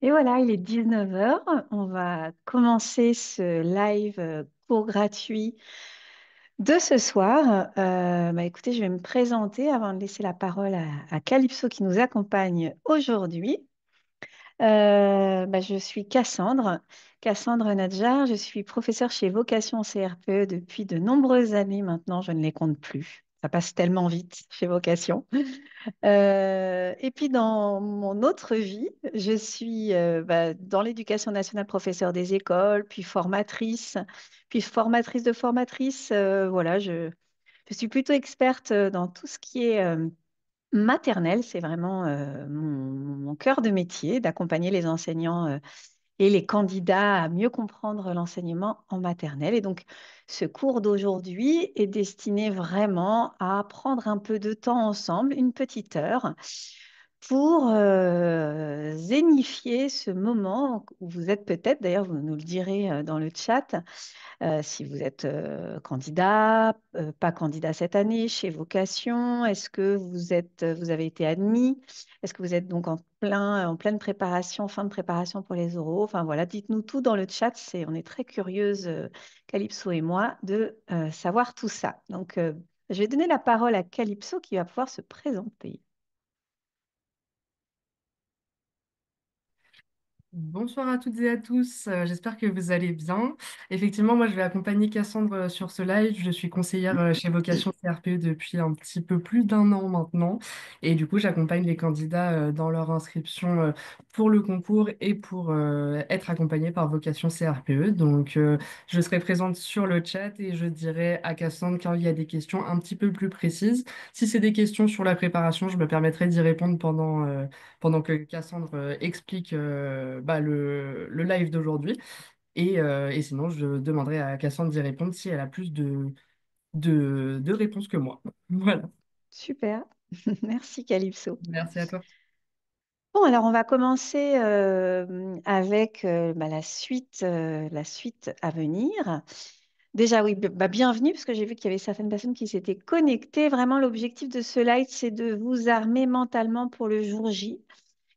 Et voilà, il est 19 heures. On va commencer ce live cours gratuit de ce soir. Écoutez, je vais me présenter avant de laisser la parole à Calypso qui nous accompagne aujourd'hui. Je suis Cassandre Nadjar. Je suis professeure chez Vocation CRPE depuis de nombreuses années maintenant. Je ne les compte plus. Ça passe tellement vite chez Vocation. Et puis dans mon autre vie, je suis dans l'éducation nationale, professeure des écoles, puis formatrice de formatrices. Voilà, je suis plutôt experte dans tout ce qui est maternelle. C'est vraiment mon cœur de métier, d'accompagner les enseignants et les candidats à mieux comprendre l'enseignement en maternelle. Et donc, ce cours d'aujourd'hui est destiné vraiment à prendre un peu de temps ensemble, une petite heure, pour zénifier ce moment où vous êtes peut-être, d'ailleurs, vous nous le direz dans le chat, si vous êtes candidat, pas candidat cette année, chez Vocation, est-ce que vous avez été admis? Est-ce que vous êtes donc en pleine préparation, fin de préparation pour les oraux? Enfin voilà, dites-nous tout dans le chat. On est très curieuse, Calypso et moi, de savoir tout ça. Donc, je vais donner la parole à Calypso qui va pouvoir se présenter. Bonsoir à toutes et à tous, j'espère que vous allez bien. Effectivement, moi je vais accompagner Cassandre sur ce live. Je suis conseillère chez Vocation CRPE depuis un petit peu plus d'un an maintenant. Et du coup, j'accompagne les candidats dans leur inscription pour le concours et pour être accompagnée par Vocation CRPE. Donc, je serai présente sur le chat et je dirai à Cassandre quand il y a des questions un petit peu plus précises. Si c'est des questions sur la préparation, je me permettrai d'y répondre pendant que Cassandre explique le live d'aujourd'hui. Et sinon, je demanderai à Cassandre d'y répondre si elle a plus de réponses que moi. Voilà. Super, merci Calypso. Merci à toi. Bon, alors on va commencer avec la suite à venir. Déjà, oui, bienvenue, parce que j'ai vu qu'il y avait certaines personnes qui s'étaient connectées. Vraiment, l'objectif de ce live, c'est de vous armer mentalement pour le jour J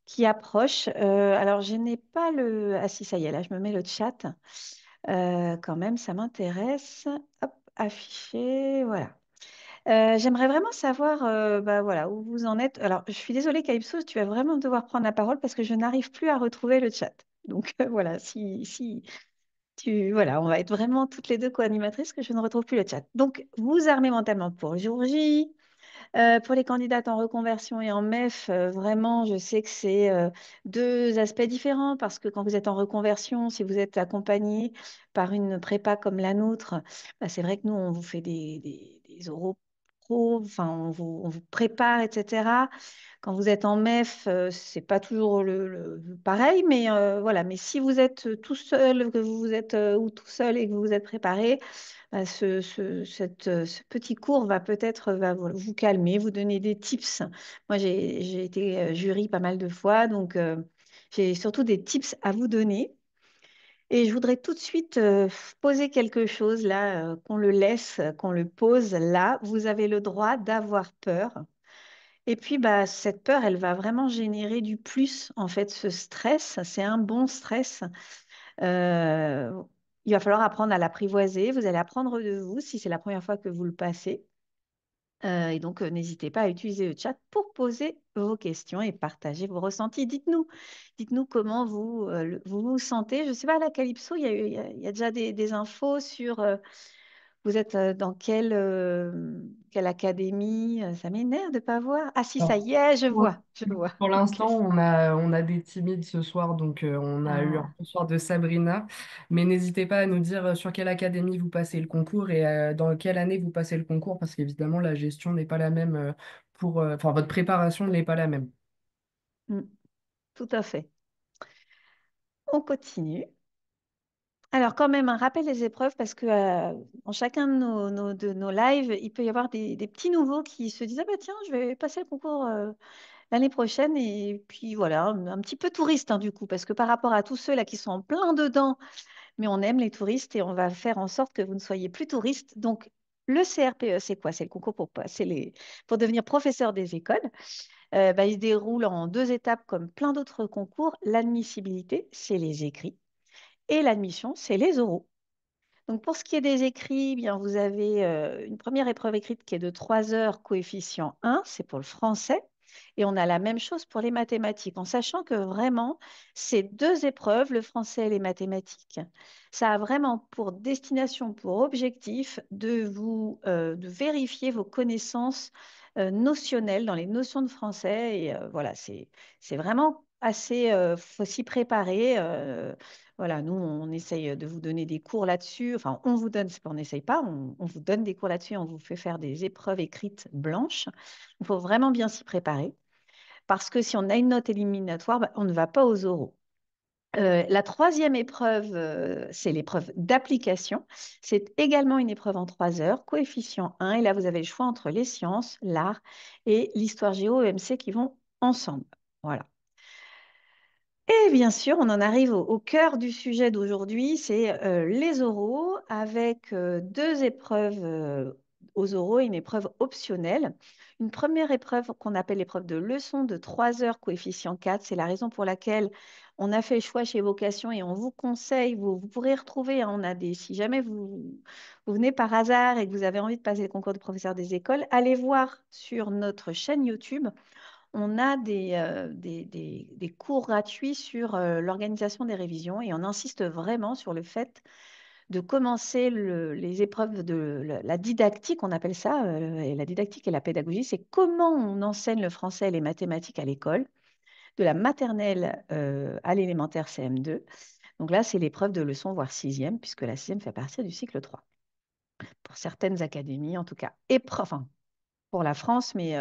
qui approche. Alors, je n'ai pas le... Ah si, ça y est, là, je me mets le chat. Quand même, ça m'intéresse. Hop, afficher, voilà. J'aimerais vraiment savoir voilà, où vous en êtes. Alors, je suis désolée, Calypso, tu vas vraiment devoir prendre la parole parce que je n'arrive plus à retrouver le chat. Donc, voilà, si voilà, on va être vraiment toutes les deux co-animatrices que je ne retrouve plus le chat. Donc, vous armez mentalement pour le jour J. Pour les candidates en reconversion et en MEF, vraiment, je sais que c'est deux aspects différents parce que quand vous êtes en reconversion, si vous êtes accompagné par une prépa comme la nôtre, c'est vrai que nous, on vous fait des oraux pro, enfin, on vous prépare, etc. Quand vous êtes en MEF, c'est pas toujours le pareil, mais voilà. Mais si vous êtes tout seul, que vous êtes ou tout seul et que vous vous êtes préparé, ce petit cours va peut-être vous calmer, vous donner des tips. Moi, j'ai été jury pas mal de fois, donc j'ai surtout des tips à vous donner. Et je voudrais tout de suite poser quelque chose là, qu'on le laisse, qu'on le pose là. Vous avez le droit d'avoir peur. Et puis, cette peur, elle va vraiment générer du plus, en fait, ce stress. C'est un bon stress. Euh, il va falloir apprendre à l'apprivoiser. Vous allez apprendre de vous si c'est la première fois que vous le passez. Et donc, n'hésitez pas à utiliser le chat pour poser vos questions et partager vos ressentis. Dites-nous comment vous vous sentez. Je ne sais pas, là, Calypso, il y a déjà des infos sur vous êtes dans quelle académie? Ça m'énerve de ne pas voir. Ah si, ça Alors, y est, pour je vois. pour Ok. l'instant, on a des timides ce soir, donc on a eu un Ah. soir de Sabrina. Mais n'hésitez pas à nous dire sur quelle académie vous passez le concours et dans quelle année vous passez le concours, parce qu'évidemment, la gestion n'est pas la même enfin, votre préparation n'est pas la même. Mm, tout à fait. On continue. Alors, quand même, un rappel des épreuves, parce que dans chacun de nos lives, il peut y avoir des petits nouveaux qui se disent, ah bah tiens, je vais passer le concours l'année prochaine. Et puis voilà, un petit peu touriste hein, du coup, parce que par rapport à tous ceux là qui sont en plein dedans, mais on aime les touristes et on va faire en sorte que vous ne soyez plus touriste. Donc, Le CRPE, c'est quoi? C'est le concours pour passer pour devenir professeur des écoles. Bah, il se déroule en deux étapes comme plein d'autres concours. L'admissibilité, c'est les écrits, et l'admission, c'est les oraux. Donc, pour ce qui est des écrits, eh bien, vous avez une première épreuve écrite qui est de 3 heures, coefficient 1, c'est pour le français. Et on a la même chose pour les mathématiques, en sachant que vraiment, ces deux épreuves, le français et les mathématiques, ça a vraiment pour destination, pour objectif de vérifier vos connaissances notionnelles dans les notions de français. Et voilà, c'est vraiment assez, faut s'y préparer. Voilà, nous, on essaye de vous donner des cours là-dessus. Enfin, on vous donne, c'est pas on n'essaye pas, on vous donne des cours là-dessus, on vous fait faire des épreuves écrites blanches. Il faut vraiment bien s'y préparer parce que si on a une note éliminatoire, bah, on ne va pas aux oraux. La troisième épreuve, c'est l'épreuve d'application. C'est également une épreuve en 3 heures, coefficient 1. Et là, vous avez le choix entre les sciences, l'art et l'histoire géo EMC qui vont ensemble. Voilà. Et bien sûr, on en arrive au cœur du sujet d'aujourd'hui, c'est les oraux avec deux épreuves aux oraux et une épreuve optionnelle. Une première épreuve qu'on appelle l'épreuve de leçon de 3 heures, coefficient 4. C'est la raison pour laquelle on a fait le choix chez Vocation et on vous conseille, vous pourrez retrouver, hein, on a si jamais vous venez par hasard et que vous avez envie de passer le concours de professeur des écoles, allez voir sur notre chaîne YouTube, on a des cours gratuits sur l'organisation des révisions et on insiste vraiment sur le fait de commencer les épreuves de la didactique, on appelle ça, et la didactique et la pédagogie, c'est comment on enseigne le français et les mathématiques à l'école, de la maternelle à l'élémentaire CM2. Donc là, c'est l'épreuve de leçon, voire sixième, puisque la sixième fait partie du cycle 3. Pour certaines académies, en tout cas, enfin, pour la France, mais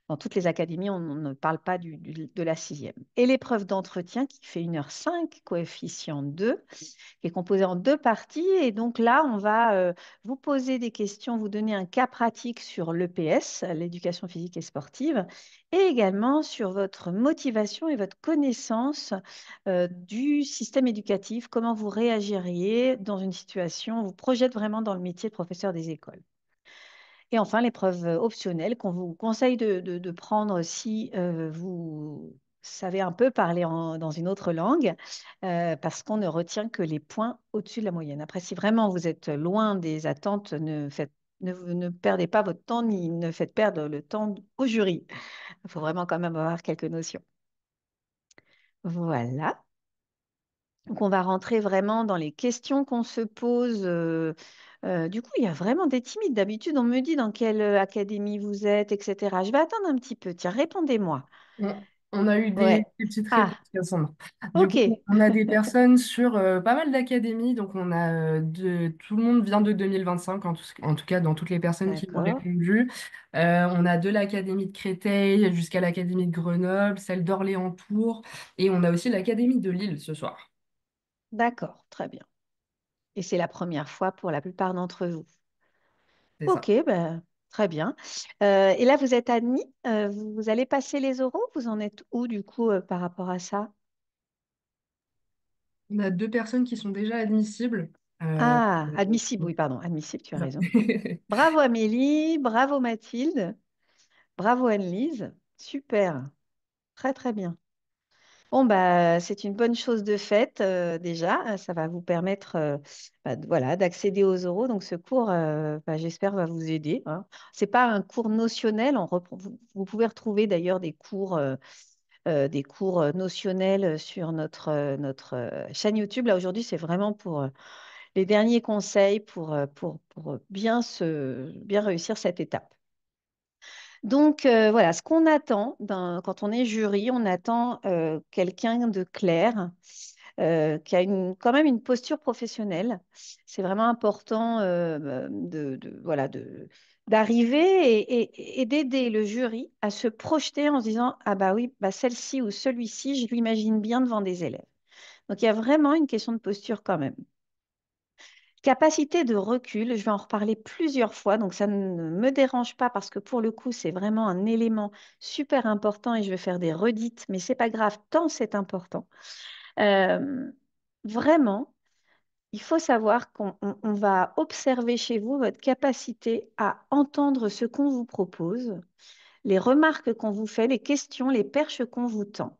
dans toutes les académies, on ne parle pas de la sixième. Et l'épreuve d'entretien qui fait 1h05, coefficient 2, qui est composée en deux parties. Et donc là, on va vous poser des questions, vous donner un cas pratique sur l'EPS, l'éducation physique et sportive, et également sur votre motivation et votre connaissance du système éducatif, comment vous réagiriez dans une situation, on vous projette vraiment dans le métier de professeur des écoles. Et enfin, l'épreuve optionnelle qu'on vous conseille de prendre si vous savez un peu parler dans une autre langue, parce qu'on ne retient que les points au-dessus de la moyenne. Après, si vraiment vous êtes loin des attentes, ne perdez pas votre temps ni ne faites perdre le temps au jury. Il faut vraiment quand même avoir quelques notions. Voilà. Donc, on va rentrer vraiment dans les questions qu'on se pose. Du coup, il y a vraiment des timides. D'habitude, on me dit dans quelle académie vous êtes, etc. Je vais attendre un petit peu. Tiens, répondez-moi. On a eu Ouais. des petites réponses, Ah, Cassandre. Du coup, ok. on a des personnes sur pas mal d'académies. Donc, on a tout le monde vient de 2025, en tout cas, dans toutes les personnes qui ont D'accord. répondu. On a de l'Académie de Créteil jusqu'à l'Académie de Grenoble, celle d'Orléans-Tours. Et on a aussi l'Académie de Lille ce soir. D'accord. Très bien. Et c'est la première fois pour la plupart d'entre vous. C'est ça. Ok, ben, très bien. Et là, vous êtes admis. Vous allez passer les oraux. Vous en êtes où, du coup, par rapport à ça? On a deux personnes qui sont déjà admissibles. Euh, Ah, admissible. Oui, pardon. Admissible, tu as voilà. raison. Bravo Amélie, bravo Mathilde. Bravo Anne-Lise. Super. Très, très bien. Bon, bah, c'est une bonne chose de faite déjà. Ça va vous permettre voilà, d'accéder aux oraux. Donc, ce cours, bah, j'espère, va vous aider, hein. Ce n'est pas un cours notionnel. Vous pouvez retrouver d'ailleurs des cours notionnels sur notre chaîne YouTube. Là, aujourd'hui, c'est vraiment pour les derniers conseils pour bien réussir cette étape. Donc voilà, ce qu'on attend quand on est jury, on attend quelqu'un de clair, qui a quand même une posture professionnelle. C'est vraiment important voilà, d'arriver et d'aider le jury à se projeter en se disant, ah bah oui, bah celle-ci ou celui-ci, je l'imagine bien devant des élèves. Donc il y a vraiment une question de posture quand même. Capacité de recul, je vais en reparler plusieurs fois, donc ça ne me dérange pas parce que pour le coup, c'est vraiment un élément super important et je vais faire des redites, mais c'est pas grave, tant c'est important. Euh, Vraiment. il faut savoir qu'on va observer chez vous votre capacité à entendre ce qu'on vous propose, les remarques qu'on vous fait, les questions, les perches qu'on vous tend,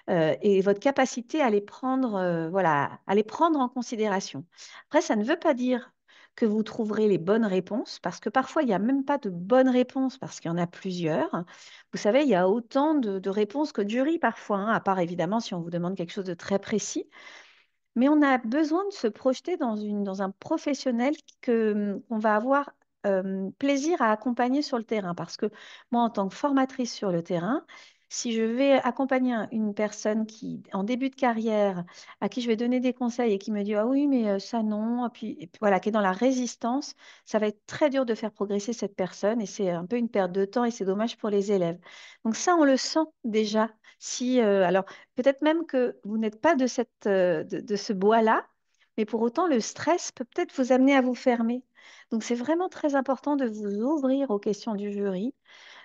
et votre capacité à les prendre, voilà, à les prendre en considération. Après, ça ne veut pas dire que vous trouverez les bonnes réponses, parce que parfois, il n'y a même pas de bonnes réponses, parce qu'il y en a plusieurs. Vous savez, il y a autant de réponses que de jury parfois, hein, à part évidemment si on vous demande quelque chose de très précis. Mais on a besoin de se projeter dans un professionnel qu'on va avoir plaisir à accompagner sur le terrain. Parce que moi, en tant que formatrice sur le terrain, si je vais accompagner une personne qui, en début de carrière, à qui je vais donner des conseils et qui me dit, ah oui, mais ça non, et puis voilà, qui est dans la résistance, ça va être très dur de faire progresser cette personne et c'est un peu une perte de temps et c'est dommage pour les élèves. Donc ça, on le sent déjà. Si, alors, peut-être même que vous n'êtes pas de ce bois-là, mais pour autant, le stress peut peut-être vous amener à vous fermer. Donc, c'est vraiment très important de vous ouvrir aux questions du jury.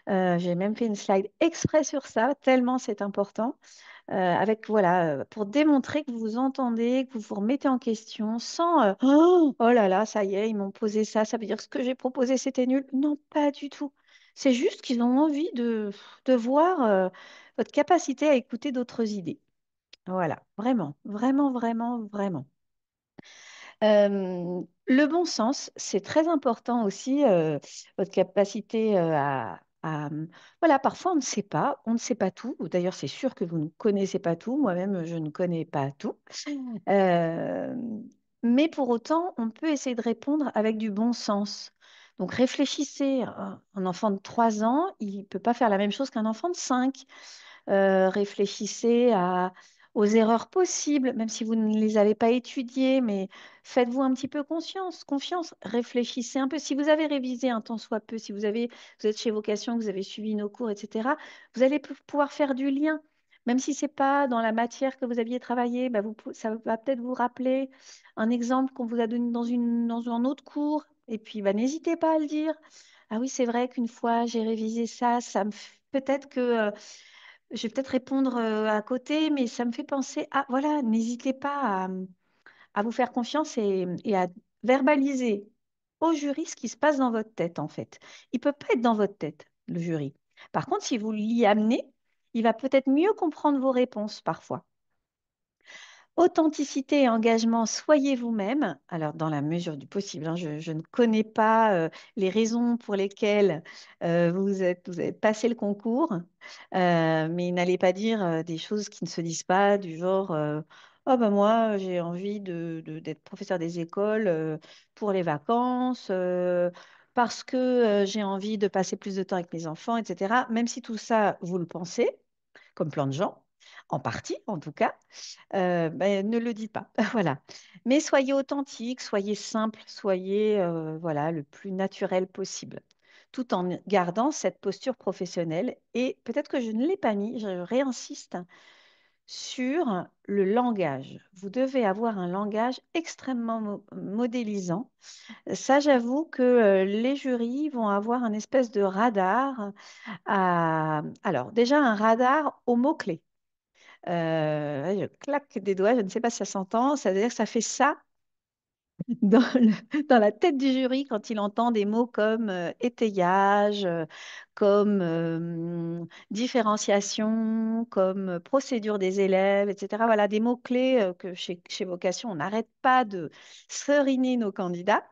J'ai même fait une slide exprès sur ça, tellement c'est important, avec, voilà, pour démontrer que vous vous entendez, que vous vous remettez en question sans oh là là, ça y est, ils m'ont posé ça, ça veut dire que ce que j'ai proposé, c'était nul. Non, pas du tout. C'est juste qu'ils ont envie de voir votre capacité à écouter d'autres idées. Voilà, vraiment, vraiment, vraiment, vraiment. Le bon sens, c'est très important aussi, votre capacité voilà, parfois on ne sait pas tout. D'ailleurs, c'est sûr que vous ne connaissez pas tout. Moi-même, je ne connais pas tout. Euh, mais pour autant, on peut essayer de répondre avec du bon sens. Donc, réfléchissez. Un enfant de 3 ans, il ne peut pas faire la même chose qu'un enfant de 5. Réfléchissez aux erreurs possibles, même si vous ne les avez pas étudiées, mais faites-vous un petit peu confiance. Réfléchissez un peu. Si vous avez révisé un tant soit peu, si vous êtes chez Vocation, que vous avez suivi nos cours, etc., vous allez pouvoir faire du lien. Même si ce n'est pas dans la matière que vous aviez travaillé, bah, ça va peut-être vous rappeler un exemple qu'on vous a donné dans un autre cours. Et puis, bah, n'hésitez pas à le dire. Ah oui, c'est vrai qu'une fois, j'ai révisé ça, peut-être que je vais peut-être répondre à côté, mais ça me fait penser à, voilà, n'hésitez pas à vous faire confiance et à verbaliser au jury ce qui se passe dans votre tête, en fait. Il ne peut pas être dans votre tête, le jury. Par contre, si vous l'y amenez, il va peut-être mieux comprendre vos réponses parfois. Authenticité et engagement, soyez vous-même. Alors, dans la mesure du possible, hein, je ne connais pas les raisons pour lesquelles vous avez passé le concours, mais n'allez pas dire des choses qui ne se disent pas, du genre oh ben moi, j'ai envie d'être professeur des écoles pour les vacances, parce que j'ai envie de passer plus de temps avec mes enfants, etc. Même si tout ça, vous le pensez, comme plein de gens, en partie en tout cas. Ben, ne le dites pas. Voilà. Mais soyez authentique, soyez simple, soyez voilà, le plus naturel possible, tout en gardant cette posture professionnelle. Et peut-être que je ne l'ai pas mis, je réinsiste sur le langage. Vous devez avoir un langage extrêmement modélisant. Ça, j'avoue que les jurys vont avoir un espèce de radar alors, déjà un radar aux mots-clés. Ouais, je claque des doigts, je ne sais pas si ça s'entend. Ça veut dire que ça fait ça dans la tête du jury quand il entend des mots comme étayage, comme différenciation, comme procédure des élèves, etc. Voilà, des mots-clés que chez Vocation, on n'arrête pas de seriner nos candidats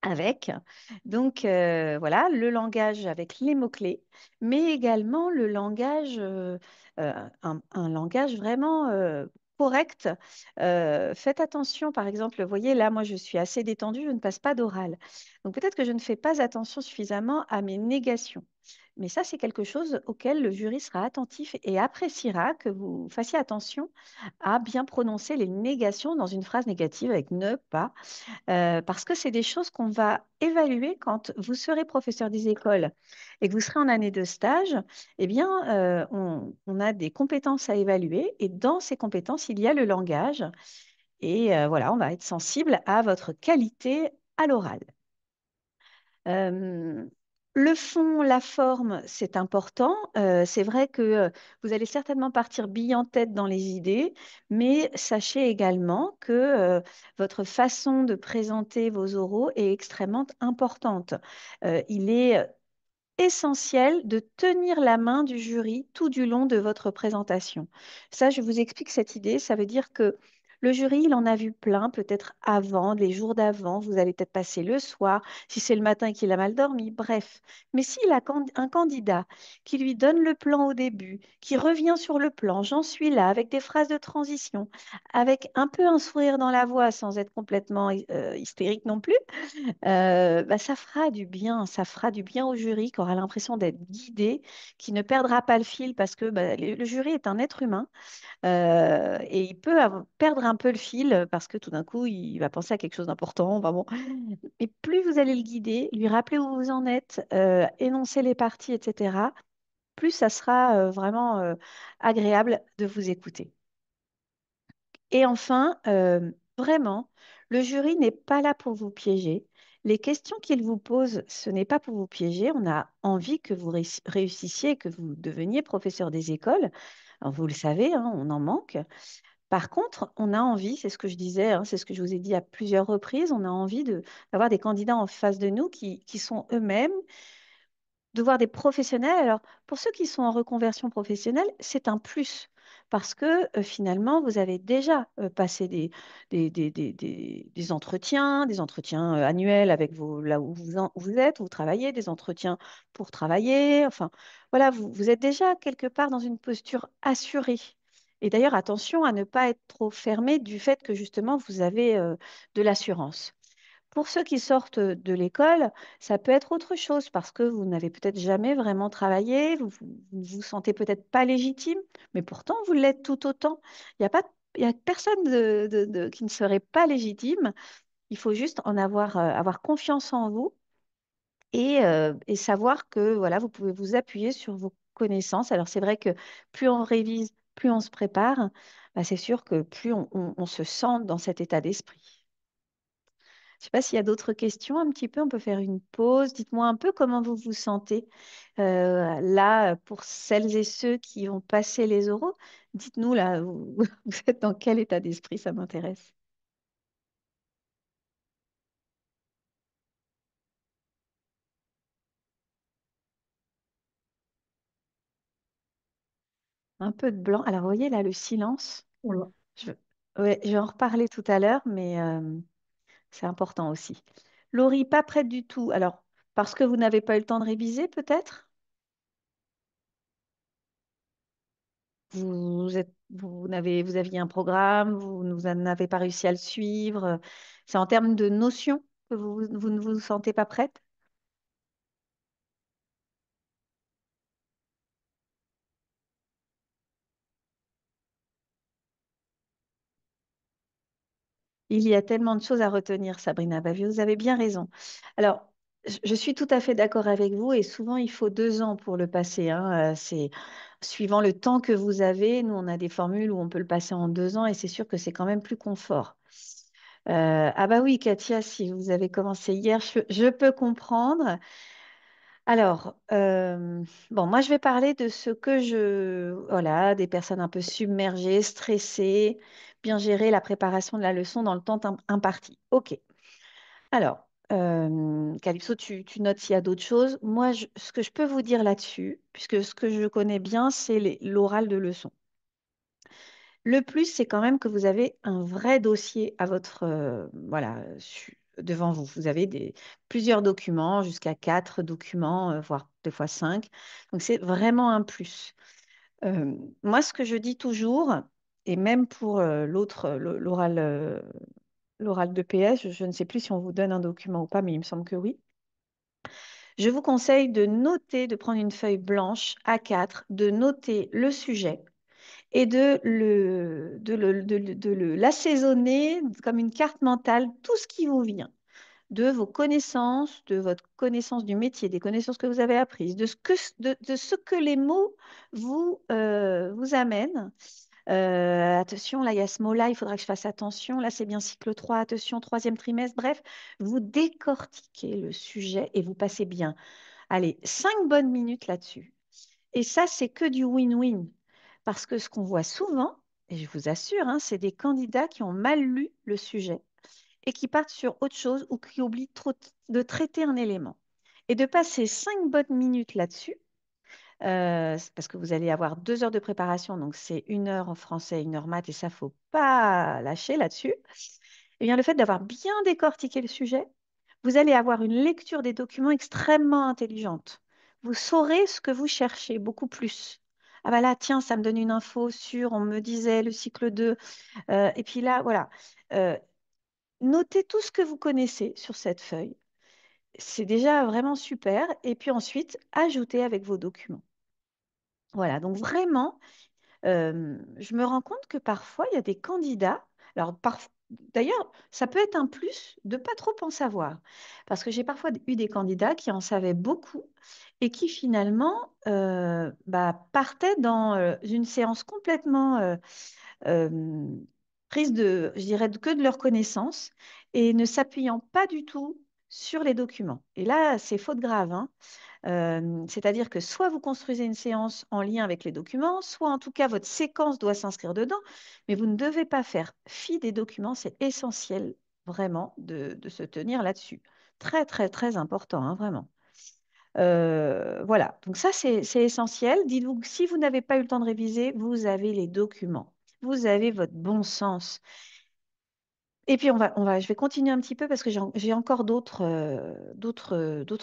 avec. Donc, voilà, le langage avec les mots-clés, mais également le langage, un langage vraiment correct. Faites attention, par exemple, vous voyez, là, moi, je suis assez détendue, je ne passe pas d'oral. Donc, peut-être que je ne fais pas attention suffisamment à mes négations. Mais ça, c'est quelque chose auquel le jury sera attentif et appréciera que vous fassiez attention à bien prononcer les négations dans une phrase négative avec ne pas parce que c'est des choses qu'on va évaluer quand vous serez professeur des écoles et que vous serez en année de stage. Eh bien, on a des compétences à évaluer et dans ces compétences, il y a le langage. Et voilà, on va être sensible à votre qualité à l'oral. Euh, Le fond, la forme, c'est important. C'est vrai que vous allez certainement partir bille en tête dans les idées, mais sachez également que votre façon de présenter vos oraux est extrêmement importante. Il est essentiel de tenir la main du jury tout du long de votre présentation. Ça, je vous explique cette idée. Ça veut dire que le jury, il en a vu plein, peut-être avant, les jours d'avant. Vous allez peut-être passer le soir, si c'est le matin et qu'il a mal dormi, bref. Mais s'il a un candidat qui lui donne le plan au début, qui revient sur le plan, j'en suis là, avec des phrases de transition, avec un peu un sourire dans la voix sans être complètement hystérique non plus, bah, ça fera du bien au jury qui aura l'impression d'être guidé, qui ne perdra pas le fil parce que bah, le jury est un être humain et il peut perdre un peu le fil parce que tout d'un coup, il va penser à quelque chose d'important. Enfin bon. Et plus vous allez le guider, lui rappeler où vous en êtes, énoncer les parties, etc., plus ça sera vraiment agréable de vous écouter. Et enfin, vraiment, le jury n'est pas là pour vous piéger. Les questions qu'il vous pose, ce n'est pas pour vous piéger. On a envie que vous réussissiez, que vous deveniez professeur des écoles. Alors, vous le savez, hein, on en manque. Par contre, on a envie, c'est ce que je disais, hein, c'est ce que je vous ai dit à plusieurs reprises, on a envie d'avoir des candidats en face de nous qui sont eux-mêmes, de voir des professionnels. Alors, pour ceux qui sont en reconversion professionnelle, c'est un plus parce que finalement, vous avez déjà passé des entretiens annuels avec vos, là où vous êtes, où vous travaillez, des entretiens pour travailler. Enfin, voilà, vous êtes déjà quelque part dans une posture assurée. Et d'ailleurs, attention à ne pas être trop fermé du fait que justement, vous avez de l'assurance. Pour ceux qui sortent de l'école, ça peut être autre chose parce que vous n'avez peut-être jamais vraiment travaillé, vous ne vous sentez peut-être pas légitime, mais pourtant vous l'êtes tout autant. Il n'y a pas, il y a personne qui ne serait pas légitime. Il faut juste avoir confiance en vous et savoir que voilà, vous pouvez vous appuyer sur vos connaissances. Alors c'est vrai que plus on révise, plus on se prépare, bah, c'est sûr que plus on se sent dans cet état d'esprit. Je ne sais pas s'il y a d'autres questions un petit peu. On peut faire une pause. Dites-moi un peu comment vous vous sentez là pour celles et ceux qui ont passé les oraux. Dites-nous là, vous êtes dans quel état d'esprit? Ça m'intéresse. Un peu de blanc. Alors, vous voyez là le silence. Voilà. Je, ouais, je vais en reparler tout à l'heure, mais c'est important aussi. Laurie, pas prête du tout. Alors, parce que vous n'avez pas eu le temps de réviser, peut-être? Vous aviez un programme, vous n'avez pas réussi à le suivre. C'est en termes de notions que vous ne vous sentez pas prête? Il y a tellement de choses à retenir, Sabrina Bavio, vous avez bien raison. Alors, je suis tout à fait d'accord avec vous et souvent il faut 2 ans pour le passer, hein. C'est suivant le temps que vous avez. Nous, on a des formules où on peut le passer en 2 ans et c'est sûr que c'est quand même plus confort. Ah bah oui, Katia, si vous avez commencé hier, je peux comprendre. Alors, bon, moi, je vais parler de ce que voilà, des personnes un peu submergées, stressées, bien gérer la préparation de la leçon dans le temps imparti. OK. Alors, Calypso, tu notes s'il y a d'autres choses. Moi, ce que je peux vous dire là-dessus, puisque ce que je connais bien, c'est l'oral de leçon. Le plus, c'est quand même que vous avez un vrai dossier à votre, voilà, devant vous. Vous avez plusieurs documents, jusqu'à 4 documents, voire des fois 5. Donc, c'est vraiment un plus. Moi, ce que je dis toujours, et même pour l'oral de PS, je ne sais plus si on vous donne un document ou pas, mais il me semble que oui. Je vous conseille de noter, de prendre une feuille blanche A4, de noter le sujet et de l'assaisonner comme une carte mentale, tout ce qui vous vient de vos connaissances, de votre connaissance du métier, des connaissances que vous avez apprises, de ce que les mots vous amènent. Attention, là, il y a ce mot-là, il faudra que je fasse attention. Là, c'est bien cycle 3, attention, troisième trimestre. Bref, vous décortiquez le sujet et vous passez bien. Allez, 5 bonnes minutes là-dessus. Et ça, c'est que du win-win. Parce que ce qu'on voit souvent, et je vous assure, hein, c'est des candidats qui ont mal lu le sujet et qui partent sur autre chose ou qui oublient de traiter un élément. Et de passer 5 bonnes minutes là-dessus, c'est parce que vous allez avoir 2 heures de préparation, donc c'est 1 heure en français, 1 heure maths, et ça, faut pas lâcher là-dessus. Et bien, le fait d'avoir bien décortiqué le sujet, vous allez avoir une lecture des documents extrêmement intelligente. Vous saurez ce que vous cherchez beaucoup plus. Ah bah là, tiens, ça me donne une info sur, on me disait le cycle 2. Et puis là, voilà. Euh, Notez tout ce que vous connaissez sur cette feuille. C'est déjà vraiment super. Et puis ensuite, ajoutez avec vos documents. Voilà, donc vraiment, je me rends compte que parfois, il y a des candidats. Alors, d'ailleurs, ça peut être un plus de pas trop en savoir. Parce que j'ai parfois eu des candidats qui en savaient beaucoup et qui finalement bah, partaient dans une séance complètement euh, prise de, je dirais, que de leurs connaissances et ne s'appuyant pas du tout sur les documents. Et là, c'est faute grave, hein. C'est-à-dire que soit vous construisez une séance en lien avec les documents, soit en tout cas votre séquence doit s'inscrire dedans, mais vous ne devez pas faire fi des documents. C'est essentiel vraiment de se tenir là-dessus. Très, très, très important, hein, vraiment. Voilà, donc ça c'est essentiel. Dites-vous que si vous n'avez pas eu le temps de réviser, vous avez les documents, vous avez votre bon sens. Et puis je vais continuer un petit peu parce que j'ai encore d'autres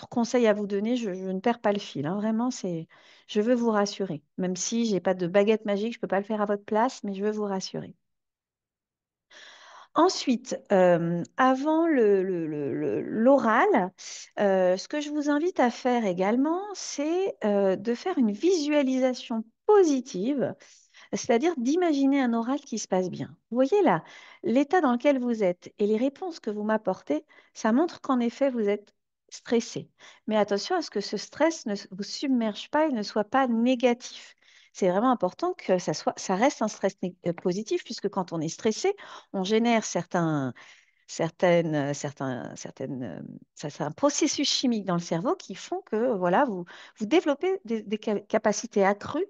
conseils à vous donner. Je ne perds pas le fil, hein. Vraiment, je veux vous rassurer. Même si j'ai pas de baguette magique, je ne peux pas le faire à votre place, mais je veux vous rassurer. Ensuite, avant l'oral, ce que je vous invite à faire également, c'est de faire une visualisation positive, c'est-à-dire d'imaginer un oral qui se passe bien. Vous voyez là, l'état dans lequel vous êtes et les réponses que vous m'apportez, ça montre qu'en effet, vous êtes stressé. Mais attention à ce que ce stress ne vous submerge pas et ne soit pas négatif. C'est vraiment important que ça reste un stress positif, puisque quand on est stressé, on génère certains processus chimiques dans le cerveau qui font que voilà, vous développez des capacités accrues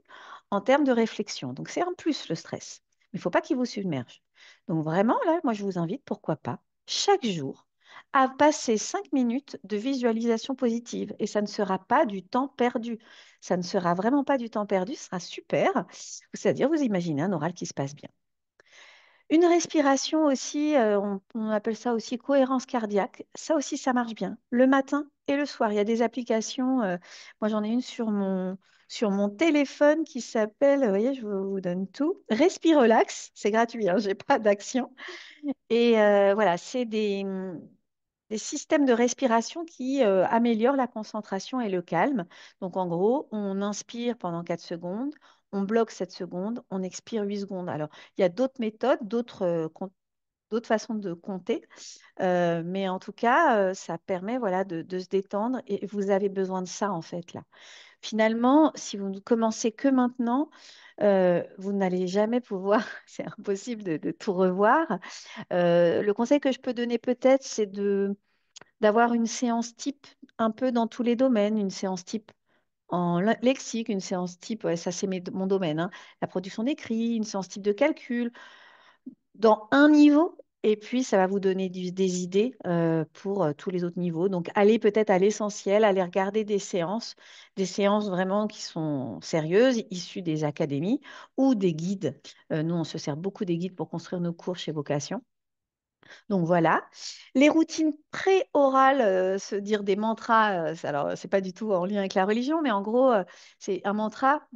en termes de réflexion. Donc, c'est en plus le stress. Mais il ne faut pas qu'il vous submerge. Donc, vraiment, là, moi, je vous invite, pourquoi pas, chaque jour, à passer 5 minutes de visualisation positive. Et ça ne sera pas du temps perdu. Ça ne sera vraiment pas du temps perdu, ce sera super. C'est-à-dire, vous imaginez un oral qui se passe bien. Une respiration aussi, on appelle ça aussi cohérence cardiaque. Ça aussi, ça marche bien. Le matin et le soir, il y a des applications. Moi, j'en ai une sur mon téléphone qui s'appelle, vous voyez, je vous donne tout. Respirelax, c'est gratuit, hein, j'ai pas d'action. Et voilà, c'est des systèmes de respiration qui améliorent la concentration et le calme. Donc, en gros, on inspire pendant 4 secondes, on bloque 7 secondes, on expire 8 secondes. Alors, il y a d'autres méthodes, d'autres façons de compter, mais en tout cas, ça permet voilà, de se détendre et vous avez besoin de ça, en fait, là. Finalement, si vous ne commencez que maintenant, vous n'allez jamais pouvoir, c'est impossible de tout revoir. Le conseil que je peux donner peut-être, c'est d'avoir une séance type un peu dans tous les domaines, une séance type en lexique, une séance type, ouais, ça c'est mon domaine, hein, la production d'écrit, une séance type de calcul, dans un niveau, et puis ça va vous donner des idées pour tous les autres niveaux. Donc allez peut-être à l'essentiel, allez regarder des séances vraiment qui sont sérieuses, issues des académies ou des guides. Nous, on se sert beaucoup des guides pour construire nos cours chez Vocation. Donc voilà. Les routines pré-orales, se dire des mantras, alors c'est pas du tout en lien avec la religion, mais en gros, c'est un mantra,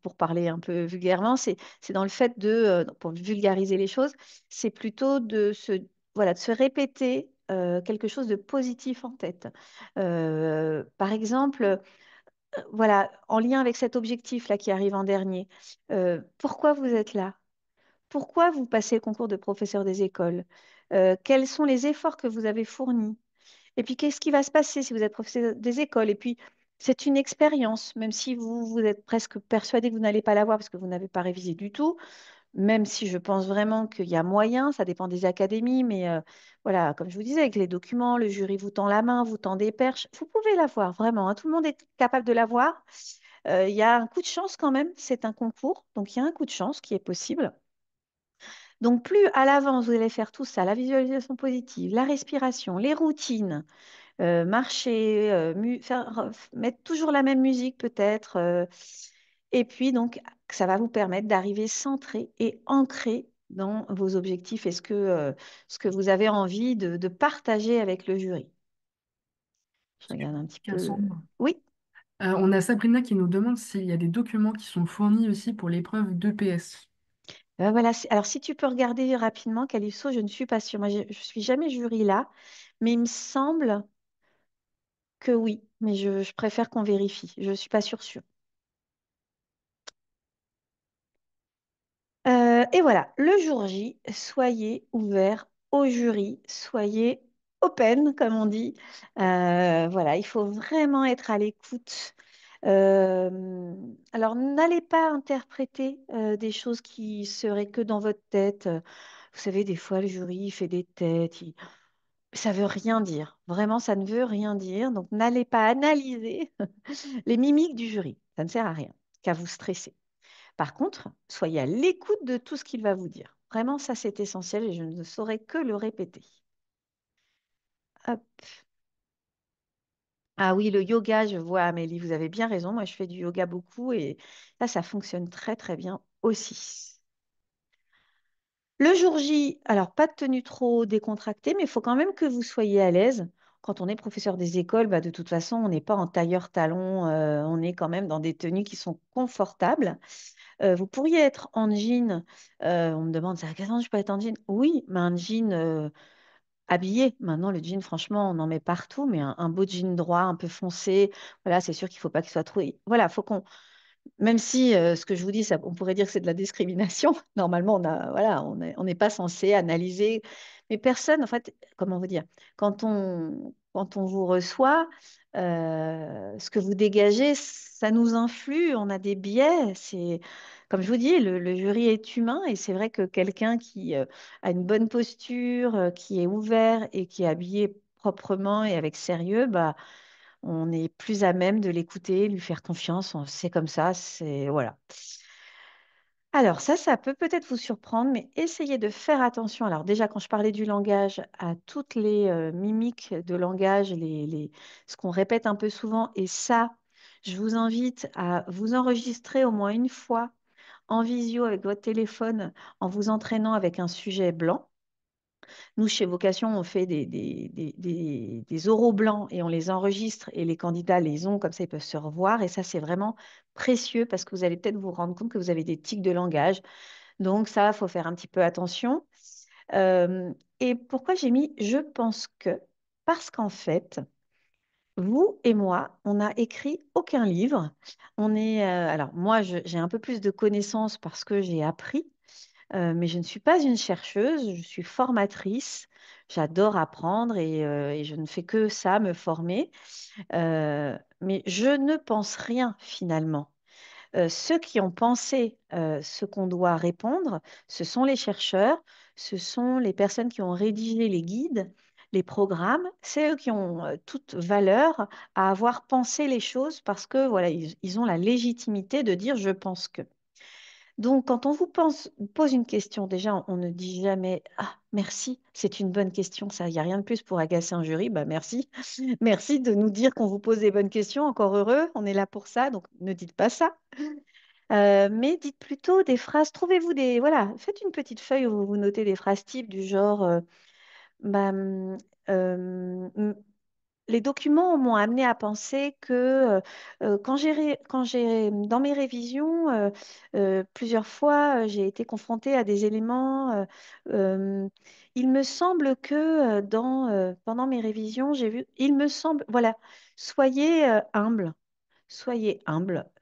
pour parler un peu vulgairement, c'est dans le fait pour vulgariser les choses, c'est plutôt voilà, de se répéter quelque chose de positif en tête. Par exemple, voilà, en lien avec cet objectif-là qui arrive en dernier, pourquoi vous êtes là? Pourquoi vous passez le concours de professeur des écoles? Quels sont les efforts que vous avez fournis? Et puis, qu'est-ce qui va se passer si vous êtes professeur des écoles? Et puis, c'est une expérience, même si vous êtes presque persuadé que vous n'allez pas l'avoir parce que vous n'avez pas révisé du tout. même si je pense vraiment qu'il y a moyen, ça dépend des académies, mais voilà, comme je vous disais, avec les documents, le jury vous tend la main, vous tend des perches, vous pouvez l'avoir, vraiment, hein, tout le monde est capable de l'avoir. Il y a un coup de chance quand même, c'est un concours, donc il y a un coup de chance qui est possible. Donc plus à l'avance vous allez faire tout ça, la visualisation positive, la respiration, les routines, marcher, mettre toujours la même musique peut-être. Et puis, donc, ça va vous permettre d'arriver centré et ancré dans vos objectifs et ce que vous avez envie de partager avec le jury. Je regarde un petit peu. Cassandre. Oui, On a Sabrina qui nous demande s'il y a des documents qui sont fournis aussi pour l'épreuve d'EPS. voilà. Alors, si tu peux regarder rapidement, Calypso, je ne suis pas sûre. Moi, je ne suis jamais jury là, mais il me semble que oui. Mais je préfère qu'on vérifie. Je ne suis pas sûre. Et voilà, le jour J, soyez ouverts au jury, soyez open, comme on dit. Voilà, il faut vraiment être à l'écoute. Euh, alors, n'allez pas interpréter des choses qui seraient que dans votre tête. Vous savez, des fois, le jury il fait des têtes. Ça veut rien dire. Vraiment, ça ne veut rien dire. Donc, n'allez pas analyser les mimiques du jury. Ça ne sert à rien qu'à vous stresser. Par contre, soyez à l'écoute de tout ce qu'il va vous dire. Vraiment, ça, c'est essentiel et je ne saurais que le répéter. Hop. Ah oui, le yoga, je vois, Amélie, vous avez bien raison. Moi, je fais du yoga beaucoup et là, ça fonctionne très, très bien aussi. Le jour J, alors pas de tenue trop décontractée, mais il faut quand même que vous soyez à l'aise. Quand on est professeur des écoles, bah, de toute façon, on n'est pas en tailleur-talon, on est quand même dans des tenues qui sont confortables. Vous pourriez être en jean. On me demande, ça, qu'est-ce que je peux être en jean? Oui, mais un jean habillé. Maintenant, le jean, franchement, on en met partout, mais un beau jean droit, un peu foncé. Voilà, c'est sûr qu'il ne faut pas qu'il soit trop. Voilà, faut qu'on. Même si ce que je vous dis, ça, on pourrait dire que c'est de la discrimination. Normalement, voilà, on n'est pas censé analyser. Mais personne, en fait, comment vous dire, quand on vous reçoit, ce que vous dégagez, ça nous influe. On a des biais. Comme je vous dis, le jury est humain et c'est vrai que quelqu'un qui a une bonne posture, qui est ouvert et qui est habillé proprement et avec sérieux, bah, on est plus à même de l'écouter, lui faire confiance. C'est comme ça, c'est voilà. Alors ça peut peut-être vous surprendre, mais essayez de faire attention. Alors déjà, quand je parlais du langage, à toutes les mimiques de langage, ce qu'on répète un peu souvent, et ça, je vous invite à vous enregistrer au moins une fois en visio avec votre téléphone en vous entraînant avec un sujet blanc. Nous, chez Vocation, on fait des oraux blancs et on les enregistre et les candidats les ont, comme ça ils peuvent se revoir. Et ça, c'est vraiment précieux parce que vous allez peut-être vous rendre compte que vous avez des tics de langage. Donc ça, il faut faire un petit peu attention. Euh, et pourquoi j'ai mis je pense que? Parce qu'en fait, vous et moi, on n'a écrit aucun livre. Alors moi, j'ai un peu plus de connaissances parce que j'ai appris. Mais je ne suis pas une chercheuse, je suis formatrice. J'adore apprendre et je ne fais que ça, me former. Mais je ne pense rien finalement. Ceux qui ont pensé ce qu'on doit répondre, ce sont les chercheurs, ce sont les personnes qui ont rédigé les guides, les programmes. C'est eux qui ont toute valeur à avoir pensé les choses parce que voilà, ils ont la légitimité de dire je pense que. Donc, quand on pose une question, déjà, on ne dit jamais ah, merci, c'est une bonne question. Ça, il n'y a rien de plus pour agacer un jury. Bah, merci. Merci de nous dire qu'on vous pose des bonnes questions. Encore heureux, on est là pour ça. Donc, ne dites pas ça. Mais dites plutôt des phrases. Trouvez-vous des. Voilà, faites une petite feuille où vous notez des phrases types du genre bah, euh, les documents m'ont amené à penser que quand j'ai dans mes révisions, plusieurs fois, j'ai été confrontée à des éléments. Euh, il me semble que pendant mes révisions, j'ai vu, il me semble, voilà, soyez humble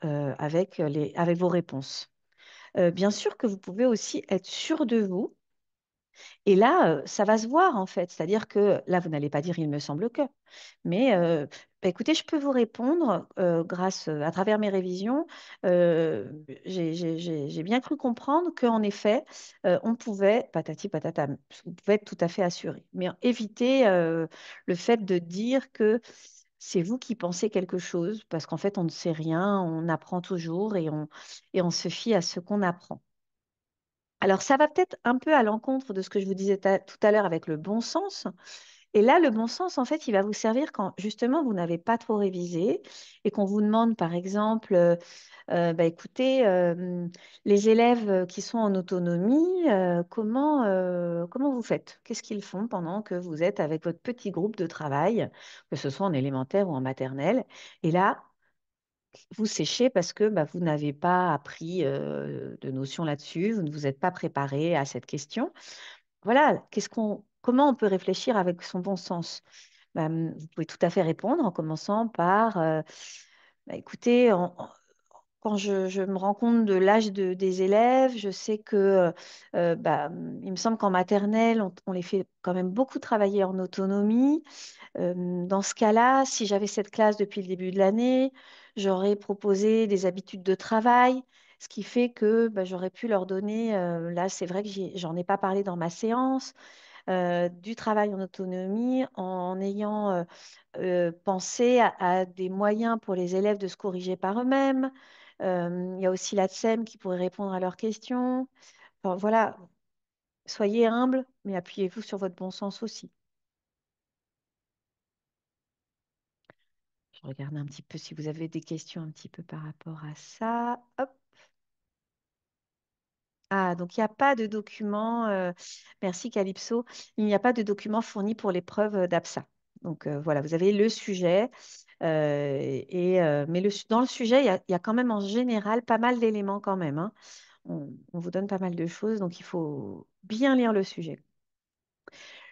avec avec vos réponses. Bien sûr que vous pouvez aussi être sûr de vous Et là, ça va se voir en fait. C'est-à-dire que là, vous n'allez pas dire il me semble que, mais bah, écoutez, je peux vous répondre grâce à travers mes révisions. J'ai bien cru comprendre qu'en effet, on pouvait, patati patata, on pouvait être tout à fait assuré. Mais évitez le fait de dire que c'est vous qui pensez quelque chose, parce qu'en fait, on ne sait rien, on apprend toujours et on se fie à ce qu'on apprend. Alors, ça va peut-être un peu à l'encontre de ce que je vous disais tout à l'heure avec le bon sens. Et là, le bon sens, en fait, il va vous servir quand justement vous n'avez pas trop révisé et qu'on vous demande, par exemple, bah, écoutez, les élèves qui sont en autonomie, comment vous faites? Qu'est-ce qu'ils font pendant que vous êtes avec votre petit groupe de travail, que ce soit en élémentaire ou en maternelle? Et là, vous séchez parce que bah, vous n'avez pas appris de notions là-dessus, vous ne vous êtes pas préparé à cette question. Voilà, comment on peut réfléchir avec son bon sens? Bah, vous pouvez tout à fait répondre en commençant par, bah, écoutez, quand je me rends compte de l'âge des élèves, je sais que, bah, il me semble qu'en maternelle, on les fait quand même beaucoup travailler en autonomie. Dans ce cas-là, si j'avais cette classe depuis le début de l'année, j'aurais proposé des habitudes de travail, ce qui fait que bah, j'aurais pu leur donner, là c'est vrai que j'en ai pas parlé dans ma séance, du travail en autonomie en ayant pensé à des moyens pour les élèves de se corriger par eux-mêmes. Il y a aussi la TSEM qui pourrait répondre à leurs questions. Enfin, voilà, soyez humble, mais appuyez-vous sur votre bon sens aussi. Je regarde un petit peu si vous avez des questions un petit peu par rapport à ça. Hop. Ah, donc il n'y a pas de document, merci Calypso, il n'y a pas de document fourni pour l'épreuve d'APSA. Donc voilà, vous avez le sujet, mais dans le sujet, il y a quand même en général pas mal d'éléments quand même, hein. On vous donne pas mal de choses, donc il faut bien lire le sujet.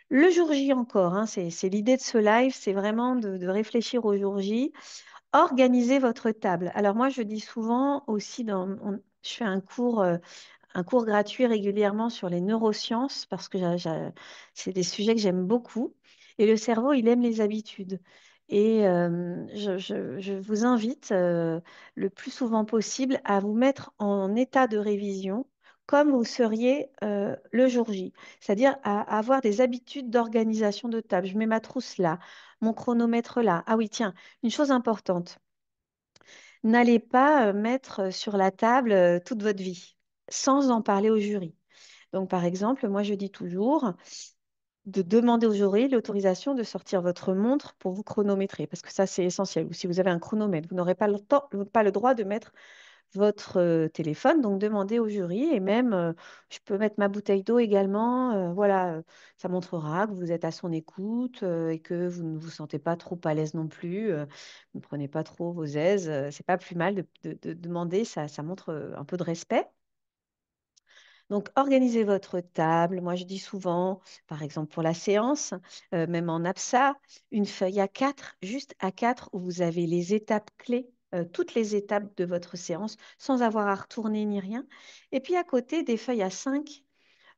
Le jour J encore, hein, c'est l'idée de ce live, c'est vraiment de réfléchir au jour J. Organisez votre table. Alors moi, je dis souvent aussi, je fais un cours gratuit régulièrement sur les neurosciences parce que c'est des sujets que j'aime beaucoup. Et le cerveau, il aime les habitudes. Et je vous invite le plus souvent possible à vous mettre en état de révision comme vous seriez le jour J, c'est-à-dire à avoir des habitudes d'organisation de table. Je mets ma trousse là, mon chronomètre là. Ah oui, tiens, une chose importante. N'allez pas mettre sur la table toute votre vie sans en parler au jury. Donc, par exemple, moi, je dis toujours de demander au jury l'autorisation de sortir votre montre pour vous chronométrer, parce que ça, c'est essentiel. Ou si vous avez un chronomètre, vous n'aurez pas le temps, pas le droit de mettre votre téléphone. Donc, demandez au jury et même, je peux mettre ma bouteille d'eau également. Voilà, ça montrera que vous êtes à son écoute et que vous ne vous sentez pas trop à l'aise non plus. Ne prenez pas trop vos aises. C'est pas plus mal de demander, ça montre un peu de respect. Donc, organisez votre table. Moi, je dis souvent, par exemple pour la séance, même en APSA, une feuille à quatre, juste à quatre, où vous avez les étapes clés, toutes les étapes de votre séance, sans avoir à retourner ni rien. Et puis à côté, des feuilles à cinq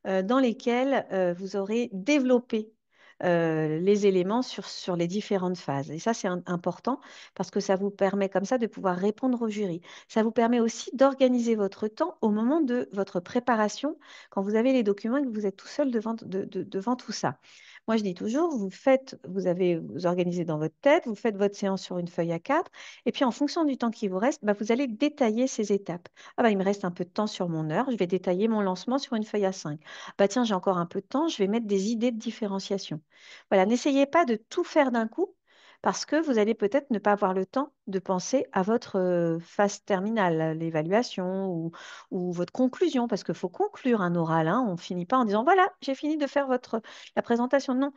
dans lesquelles vous aurez développé les éléments sur les différentes phases. Et ça, c'est important parce que ça vous permet comme ça de pouvoir répondre au jury. Ça vous permet aussi d'organiser votre temps au moment de votre préparation, quand vous avez les documents et que vous êtes tout seul devant tout ça. Moi, je dis toujours, vous organisez dans votre tête, vous faites votre séance sur une feuille à quatre, et puis en fonction du temps qui vous reste, bah, vous allez détailler ces étapes. Ah bah, il me reste un peu de temps sur mon heure, je vais détailler mon lancement sur une feuille à 5. Bah tiens, j'ai encore un peu de temps, je vais mettre des idées de différenciation. Voilà, n'essayez pas de tout faire d'un coup parce que vous allez peut-être ne pas avoir le temps de penser à votre phase terminale, l'évaluation ou votre conclusion, parce qu'il faut conclure un oral, hein. On ne finit pas en disant, voilà, j'ai fini de faire la présentation. Non,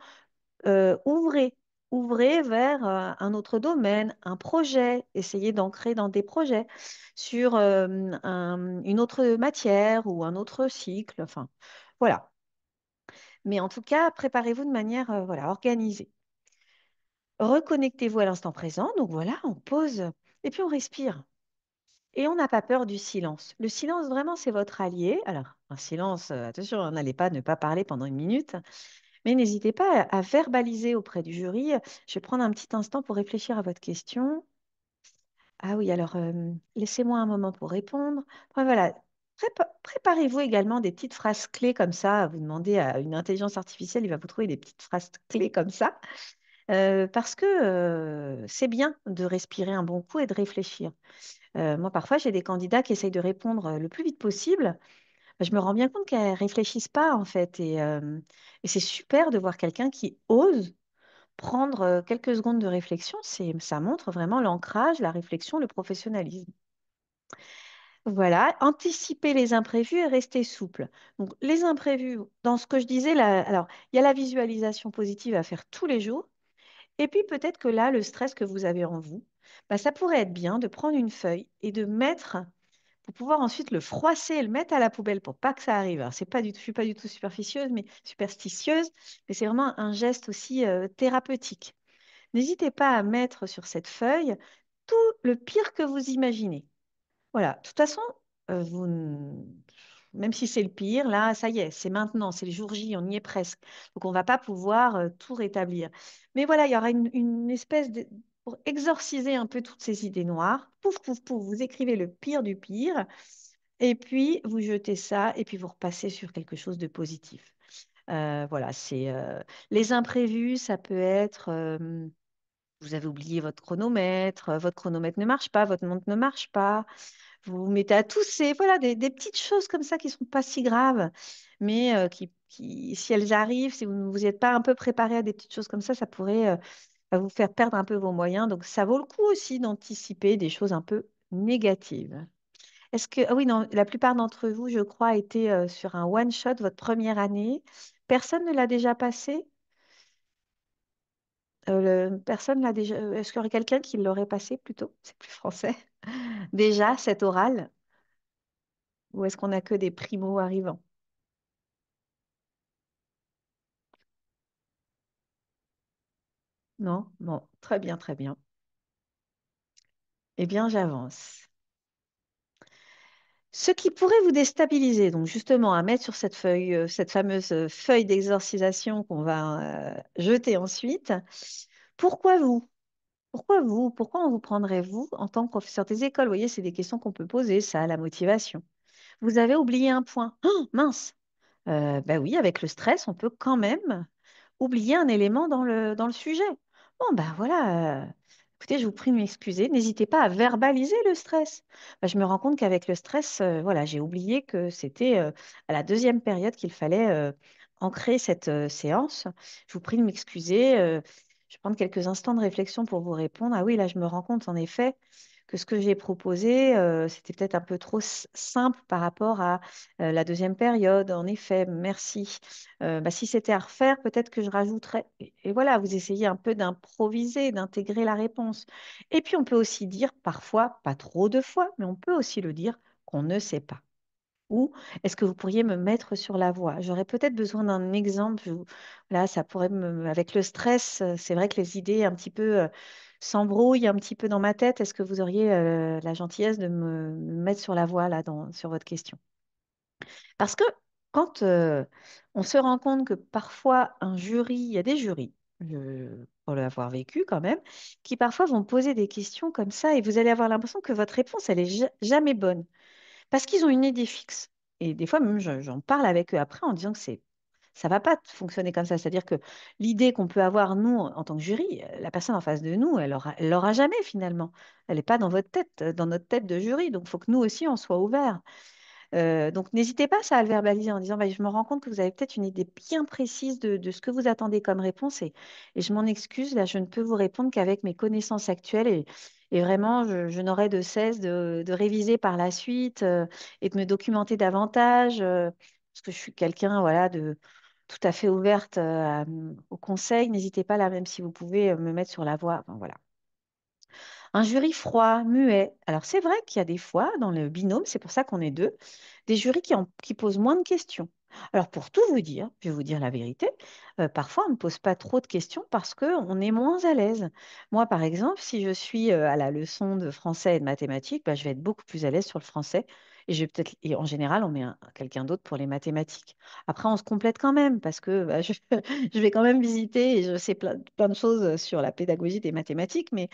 ouvrez. Ouvrez vers un autre domaine, un projet, essayez d'ancrer dans des projets sur une autre matière ou un autre cycle. Enfin, voilà. Mais en tout cas, préparez-vous de manière voilà, organisée. Reconnectez-vous à l'instant présent. Donc voilà, on pose et puis on respire. Et on n'a pas peur du silence. Le silence, vraiment, c'est votre allié. Alors, un silence, attention, hein, n'allez pas ne pas parler pendant une minute, mais n'hésitez pas à verbaliser auprès du jury. Je vais prendre un petit instant pour réfléchir à votre question. Ah oui, alors laissez-moi un moment pour répondre. Enfin, voilà, préparez-vous également des petites phrases clés comme ça. Vous demandez à une intelligence artificielle, il va vous trouver des petites phrases clés comme ça. Parce que c'est bien de respirer un bon coup et de réfléchir. Moi, parfois, j'ai des candidats qui essayent de répondre le plus vite possible. Je me rends bien compte qu'elles ne réfléchissent pas, en fait. Et c'est super de voir quelqu'un qui ose prendre quelques secondes de réflexion. Ça montre vraiment l'ancrage, la réflexion, le professionnalisme. Voilà, anticiper les imprévus et rester souple. Donc, les imprévus, dans ce que je disais, là, alors, il y a la visualisation positive à faire tous les jours. Et puis peut-être que là, le stress que vous avez en vous, bah, ça pourrait être bien de prendre une feuille et de mettre, pour pouvoir ensuite le froisser et le mettre à la poubelle pour pas que ça arrive. Alors, c'est pas du tout, je suis pas du tout superstitieuse, mais c'est vraiment un geste aussi thérapeutique. N'hésitez pas à mettre sur cette feuille tout le pire que vous imaginez. Voilà, de toute façon, vous, même si c'est le pire, là, ça y est, c'est maintenant, c'est le jour J, on y est presque. Donc, on ne va pas pouvoir tout rétablir. Mais voilà, il y aura une espèce de... Pour exorciser un peu toutes ces idées noires, pouf, pouf, pouf, vous écrivez le pire du pire, et puis vous jetez ça, et puis vous repassez sur quelque chose de positif. Voilà, c'est les imprévus, ça peut être vous avez oublié votre chronomètre ne marche pas, votre montre ne marche pas, vous vous mettez à tousser, voilà, des petites choses comme ça qui ne sont pas si graves, mais si elles arrivent, si vous ne vous y êtes pas un peu préparé à des petites choses comme ça pourrait vous faire perdre un peu vos moyens. Donc, ça vaut le coup aussi d'anticiper des choses un peu négatives. Est-ce que, ah oui, non, la plupart d'entre vous, je crois, étaient sur un one-shot votre première année. Personne ne l'a déjà passé? Personne l'a déjà. Est-ce qu'il y aurait quelqu'un qui l'aurait passé plutôt? C'est plus français. Déjà, cet oral? Ou est-ce qu'on n'a que des primo-arrivants? Non? Bon, très bien, très bien. Eh bien, j'avance. Ce qui pourrait vous déstabiliser, donc justement, à mettre sur cette feuille, cette fameuse feuille d'exorcisation qu'on va jeter ensuite. Pourquoi vous? Pourquoi vous? Pourquoi on vous prendrait vous en tant que professeur des écoles? Vous voyez, c'est des questions qu'on peut poser, ça, la motivation. Vous avez oublié un point. Oh, mince! Ben oui, avec le stress, on peut quand même oublier un élément dans le sujet. Bon, ben voilà. Écoutez, je vous prie de m'excuser. N'hésitez pas à verbaliser le stress. Ben, je me rends compte qu'avec le stress, voilà, j'ai oublié que c'était à la deuxième période qu'il fallait ancrer cette séance. Je vous prie de m'excuser. Je vais prendre quelques instants de réflexion pour vous répondre. Ah oui, là, je me rends compte en effet que ce que j'ai proposé, c'était peut-être un peu trop simple par rapport à la deuxième période. En effet, merci. Bah, si c'était à refaire, peut-être que je rajouterais. Et voilà, vous essayez un peu d'improviser, d'intégrer la réponse. Et puis, on peut aussi dire parfois, pas trop de fois, mais on peut aussi le dire qu'on ne sait pas. Ou est-ce que vous pourriez me mettre sur la voie? J'aurais peut-être besoin d'un exemple. Là, ça pourrait avec le stress, c'est vrai que les idées un petit peu s'embrouillent un petit peu dans ma tête. Est-ce que vous auriez la gentillesse de me mettre sur la voie là, sur votre question? Parce que quand on se rend compte que parfois un jury, il y a des jurys, pour l'avoir vécu quand même, qui parfois vont poser des questions comme ça et vous allez avoir l'impression que votre réponse, elle est jamais bonne. Parce qu'ils ont une idée fixe. Et des fois, même, j'en parle avec eux après en disant que ça va pas fonctionner comme ça. C'est-à-dire que l'idée qu'on peut avoir, nous, en tant que jury, la personne en face de nous, elle l'aura jamais finalement. Elle n'est pas dans votre tête, dans notre tête de jury. Donc, il faut que nous aussi, on soit ouverts. Donc, n'hésitez pas ça, à le verbaliser en disant, bah, je me rends compte que vous avez peut-être une idée bien précise de ce que vous attendez comme réponse et je m'en excuse, là, je ne peux vous répondre qu'avec mes connaissances actuelles et vraiment, je n'aurai de cesse de réviser par la suite et de me documenter davantage parce que je suis quelqu'un, voilà, de tout à fait ouverte au conseil. N'hésitez pas là, même si vous pouvez me mettre sur la voie. Enfin, voilà. Un jury froid, muet. Alors, c'est vrai qu'il y a des fois, dans le binôme, c'est pour ça qu'on est deux, des jurys qui posent moins de questions. Alors, pour tout vous dire, je vais vous dire la vérité, parfois on ne pose pas trop de questions parce qu'on est moins à l'aise. Moi, par exemple, si je suis à la leçon de français et de mathématiques, bah, je vais être beaucoup plus à l'aise sur le français et je vais peut-être, et en général, on met quelqu'un d'autre pour les mathématiques. Après, on se complète quand même parce que bah, je vais quand même visiter et je sais plein de choses sur la pédagogie des mathématiques, mais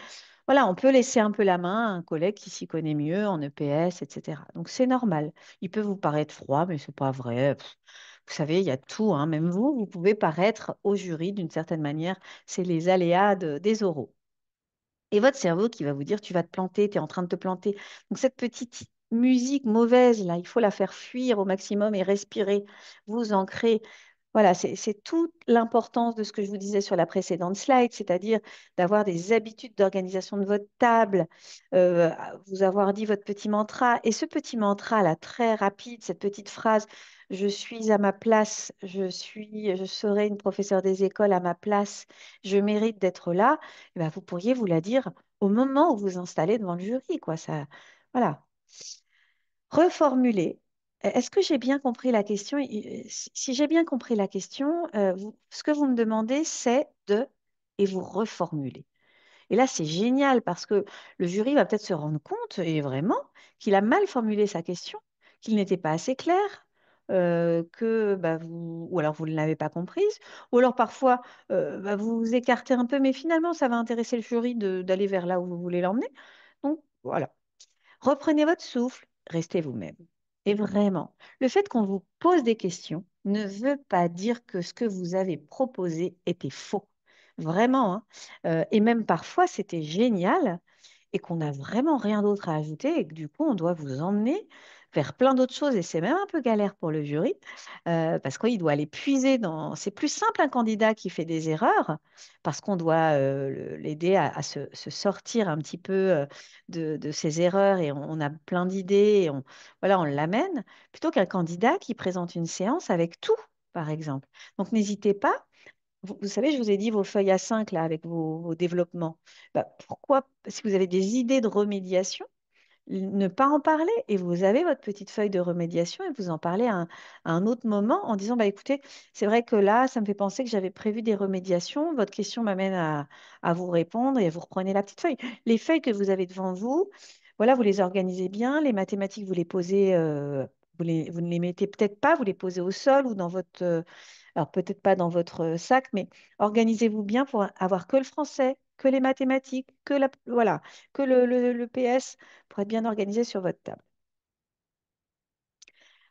voilà, on peut laisser un peu la main à un collègue qui s'y connaît mieux en EPS, etc. Donc, c'est normal. Il peut vous paraître froid, mais c'est pas vrai. Vous savez, il y a tout, hein. Même vous, vous pouvez paraître au jury d'une certaine manière. C'est les aléas des oraux. Et votre cerveau qui va vous dire, tu vas te planter, tu es en train de te planter. Donc cette petite musique mauvaise, là, il faut la faire fuir au maximum et respirer, vous ancrer. Voilà, c'est toute l'importance de ce que je vous disais sur la précédente slide, c'est-à-dire d'avoir des habitudes d'organisation de votre table, vous avoir dit votre petit mantra. Et ce petit mantra, là, très rapide, cette petite phrase, je suis à ma place, je serai une professeure des écoles à ma place, je mérite d'être là, eh ben, vous pourriez vous la dire au moment où vous vous installez devant le jury, quoi. Ça, voilà. Reformuler. Est-ce que j'ai bien compris la question? Si j'ai bien compris la question, ce que vous me demandez, c'est de, et vous reformulez. Et là, c'est génial parce que le jury va peut-être se rendre compte, et vraiment, qu'il a mal formulé sa question, qu'il n'était pas assez clair, que bah, vous, ou alors vous ne l'avez pas comprise, ou alors parfois bah, vous vous écartez un peu, mais finalement, ça va intéresser le jury d'aller vers là où vous voulez l'emmener. Donc voilà. Reprenez votre souffle, restez vous-même. Et vraiment, le fait qu'on vous pose des questions ne veut pas dire que ce que vous avez proposé était faux. Vraiment, hein. Et même parfois, c'était génial et qu'on n'a vraiment rien d'autre à ajouter et que du coup, on doit vous emmener vers plein d'autres choses. Et c'est même un peu galère pour le jury parce qu'il doit aller puiser dans... C'est plus simple un candidat qui fait des erreurs parce qu'on doit l'aider à se sortir un petit peu de ses erreurs et on a plein d'idées et voilà, on l'amène plutôt qu'un candidat qui présente une séance avec tout, par exemple. Donc, n'hésitez pas. Vous savez, je vous ai dit vos feuilles à 5 là, avec vos développements. Bah, pourquoi, si vous avez des idées de remédiation, ne pas en parler et vous avez votre petite feuille de remédiation et vous en parlez à un autre moment en disant, bah, écoutez, c'est vrai que là, ça me fait penser que j'avais prévu des remédiations. Votre question m'amène à vous répondre et vous reprenez la petite feuille. Les feuilles que vous avez devant vous, voilà, vous les organisez bien. Les mathématiques, vous les posez, vous ne les mettez peut-être pas, vous les posez au sol ou dans votre, alors peut-être pas dans votre sac, mais organisez-vous bien pour avoir que le français, que les mathématiques, voilà, que le PS pour être bien organisé sur votre table.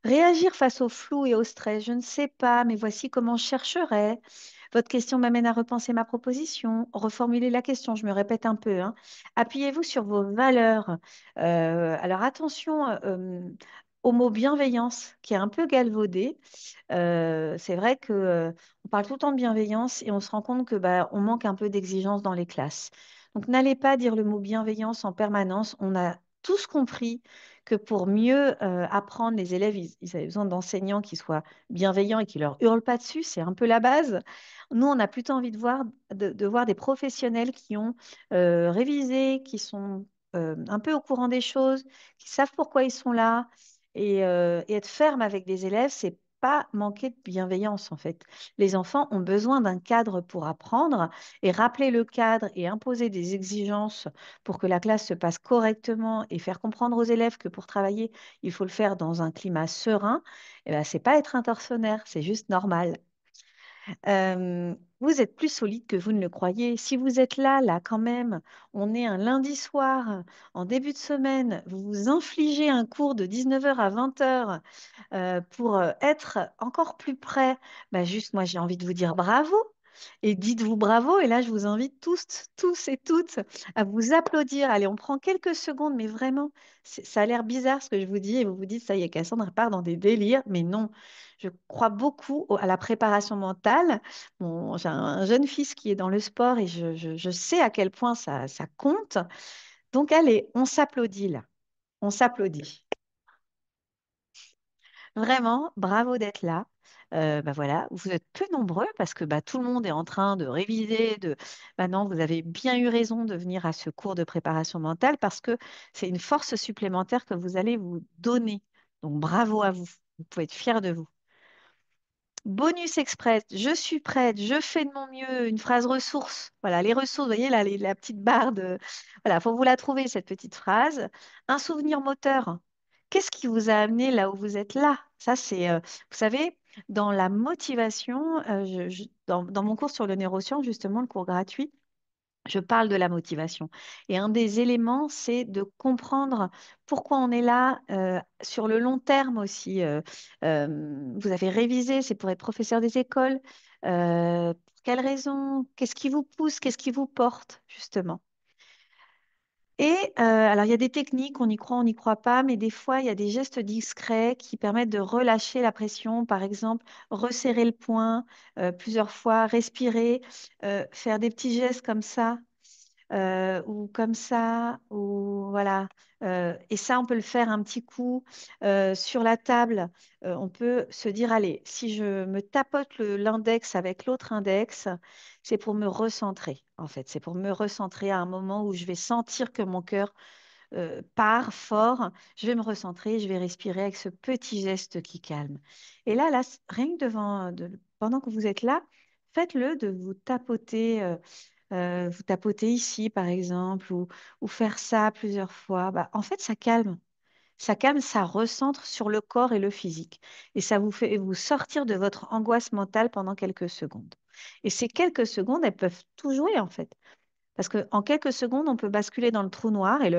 Réagir face au flou et au stress, je ne sais pas, mais voici comment je chercherais. Votre question m'amène à repenser ma proposition, reformuler la question, je me répète un peu, hein. Appuyez-vous sur vos valeurs. Alors attention au mot bienveillance qui est un peu galvaudé. C'est vrai que, on parle tout le temps de bienveillance et on se rend compte que bah, on manque un peu d'exigence dans les classes. Donc n'allez pas dire le mot bienveillance en permanence. On a tous compris que pour mieux apprendre, les élèves, ils avaient besoin d'enseignants qui soient bienveillants et qui leur hurlent pas dessus. C'est un peu la base. Nous, on a plutôt envie de voir des professionnels qui ont révisé, qui sont un peu au courant des choses, qui savent pourquoi ils sont là. Et être ferme avec des élèves, c'est pas manquer de bienveillance en fait. Les enfants ont besoin d'un cadre pour apprendre et rappeler le cadre et imposer des exigences pour que la classe se passe correctement et faire comprendre aux élèves que pour travailler, il faut le faire dans un climat serein, eh ben, c'est pas être un tortionnaire, c'est juste normal. Vous êtes plus solide que vous ne le croyez. Si vous êtes là quand même, on est un lundi soir, en début de semaine, vous vous infligez un cours de 19 h à 20 h pour être encore plus près, bah juste moi j'ai envie de vous dire bravo et dites-vous bravo. Et là, je vous invite tous et toutes à vous applaudir. Allez, on prend quelques secondes, mais vraiment, ça a l'air bizarre ce que je vous dis et vous vous dites, ça y est, Cassandre part dans des délires, mais non. Je crois beaucoup à la préparation mentale. Bon, j'ai un jeune fils qui est dans le sport et je sais à quel point ça compte. Donc, allez, on s'applaudit là. On s'applaudit. Vraiment, bravo d'être là. Bah voilà, vous êtes peu nombreux parce que bah, tout le monde est en train de réviser. Non, vous avez bien eu raison de venir à ce cours de préparation mentale parce que c'est une force supplémentaire que vous allez vous donner. Donc bravo à vous. Vous pouvez être fiers de vous. Bonus express, je suis prête, je fais de mon mieux, une phrase ressource. Voilà, les ressources, vous voyez là, la petite barre de... Voilà, faut vous la trouver, cette petite phrase. Un souvenir moteur. Qu'est-ce qui vous a amené là où vous êtes là? Ça, c'est, vous savez, dans la motivation, dans mon cours sur le neurosciences, justement, le cours gratuit, je parle de la motivation. Et un des éléments, c'est de comprendre pourquoi on est là sur le long terme aussi. Vous avez révisé, c'est pour être professeur des écoles. Pour quelles raisons? Qu'est-ce qui vous pousse? Qu'est-ce qui vous porte, justement? Et alors, il y a des techniques, on y croit, on n'y croit pas, mais des fois, il y a des gestes discrets qui permettent de relâcher la pression. Par exemple, resserrer le poing plusieurs fois, respirer, faire des petits gestes comme ça ou comme ça, ou voilà. Et ça, on peut le faire un petit coup sur la table. On peut se dire, allez, si je me tapote l'index avec l'autre index, c'est pour me recentrer, en fait. C'est pour me recentrer à un moment où je vais sentir que mon cœur part fort. Je vais me recentrer, je vais respirer avec ce petit geste qui calme. Et là, rien que pendant que vous êtes là, faites-le de vous tapotez ici, par exemple, ou faire ça plusieurs fois, bah, en fait, ça calme. Ça calme, ça recentre sur le corps et le physique. Et ça vous fait vous sortir de votre angoisse mentale pendant quelques secondes. Et ces quelques secondes, elles peuvent tout jouer, en fait. Parce qu'en quelques secondes, on peut basculer dans le trou noir et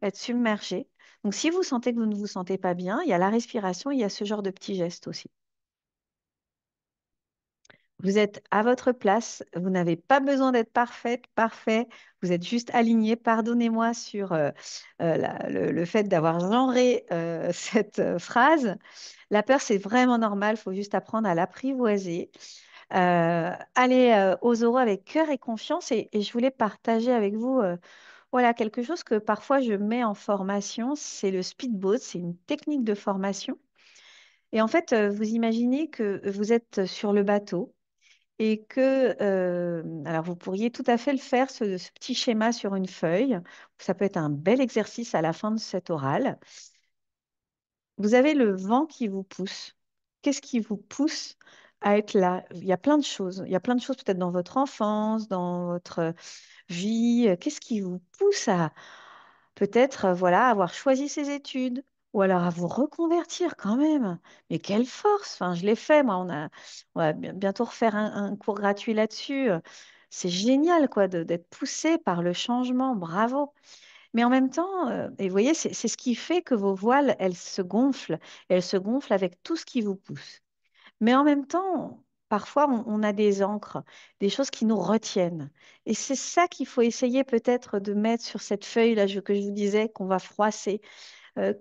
être submergé. Donc, si vous sentez que vous ne vous sentez pas bien, il y a la respiration, il y a ce genre de petits gestes aussi. Vous êtes à votre place, vous n'avez pas besoin d'être parfaite, parfait, vous êtes juste aligné. Pardonnez-moi sur le fait d'avoir genré cette phrase. La peur, c'est vraiment normal, il faut juste apprendre à l'apprivoiser. Aller aux oraux avec cœur et confiance. Et je voulais partager avec vous voilà, quelque chose que parfois je mets en formation, c'est le speedboat, c'est une technique de formation. Et en fait, vous imaginez que vous êtes sur le bateau et que, alors vous pourriez tout à fait le faire, ce petit schéma sur une feuille. Ça peut être un bel exercice à la fin de cet oral. Vous avez le vent qui vous pousse. Qu'est-ce qui vous pousse à être là? Il y a plein de choses. Il y a plein de choses peut-être dans votre enfance, dans votre vie. Qu'est-ce qui vous pousse à peut-être, voilà, avoir choisi ses études ou alors à vous reconvertir quand même? Mais quelle force! Enfin, je l'ai fait, moi. On va bientôt refaire un cours gratuit là-dessus. C'est génial, quoi, d'être poussé par le changement. Bravo. Mais en même temps, et vous voyez, c'est ce qui fait que vos voiles, elles se gonflent. Elles se gonflent avec tout ce qui vous pousse. Mais en même temps, parfois, on a des ancres, des choses qui nous retiennent. Et c'est ça qu'il faut essayer peut-être de mettre sur cette feuille là que je vous disais qu'on va froisser.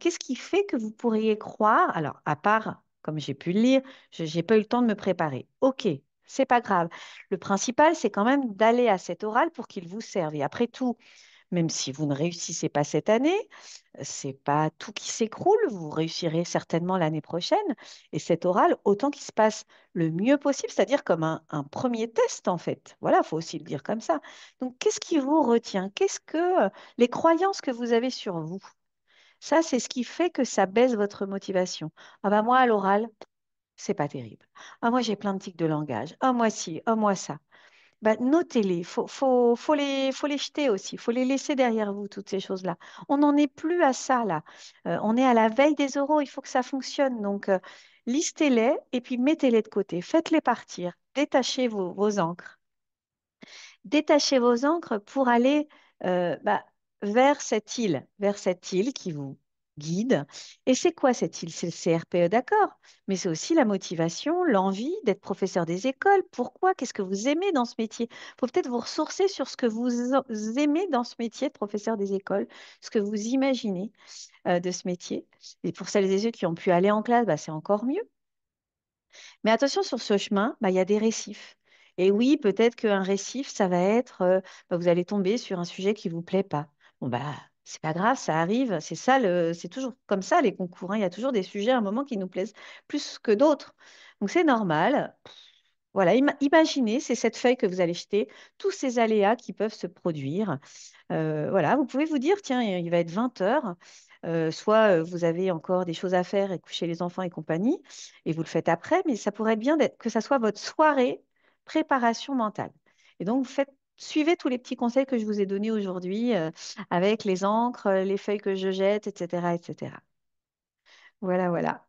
Qu'est-ce qui fait que vous pourriez croire, alors à part, comme j'ai pu le lire, je n'ai pas eu le temps de me préparer. Ok, c'est pas grave. Le principal, c'est quand même d'aller à cet oral pour qu'il vous serve. Et après tout, même si vous ne réussissez pas cette année, c'est pas tout qui s'écroule. Vous réussirez certainement l'année prochaine. Et cet oral, autant qu'il se passe le mieux possible, c'est-à-dire comme un premier test en fait. Voilà, il faut aussi le dire comme ça. Donc, qu'est-ce qui vous retient? Qu'est-ce que les croyances que vous avez sur vous? Ça, c'est ce qui fait que ça baisse votre motivation. Ah bah moi, à l'oral, c'est pas terrible. Ah moi, j'ai plein de tics de langage. Ah moi, si. Ah moi, ça. Bah, notez-les, faut les jeter aussi, faut les laisser derrière vous, toutes ces choses-là. On n'en est plus à ça, là. On est à la veille des euros, il faut que ça fonctionne. Donc, listez-les et puis mettez-les de côté. Faites-les partir. Détachez vos encres. Détachez vos encres pour aller bah, vers cette île qui vous guide. Et c'est quoi cette île? C'est le CRPE, d'accord, mais c'est aussi la motivation, l'envie d'être professeur des écoles. Pourquoi? Qu'est-ce que vous aimez dans ce métier? Il faut peut-être vous ressourcer sur ce que aimez dans ce métier de professeur des écoles, ce que vous imaginez de ce métier. Et pour celles et ceux qui ont pu aller en classe, bah, c'est encore mieux. Mais attention, sur ce chemin, bah, il y a des récifs. Et oui, peut-être qu'un récif, ça va être, bah, vous allez tomber sur un sujet qui vous plaît pas. Bon, bah, c'est pas grave, ça arrive. C'est ça, c'est toujours comme ça, les concours, hein. Il y a toujours des sujets à un moment qui nous plaisent plus que d'autres. Donc, c'est normal. Voilà, imaginez, c'est cette feuille que vous allez jeter, tous ces aléas qui peuvent se produire. Voilà, vous pouvez vous dire, tiens, il va être 20 heures. Soit vous avez encore des choses à faire et coucher les enfants et compagnie, et vous le faites après, mais ça pourrait être bien que ça soit votre soirée préparation mentale. Et donc, suivez tous les petits conseils que je vous ai donnés aujourd'hui avec les encres, les feuilles que je jette, etc., etc. Voilà, voilà.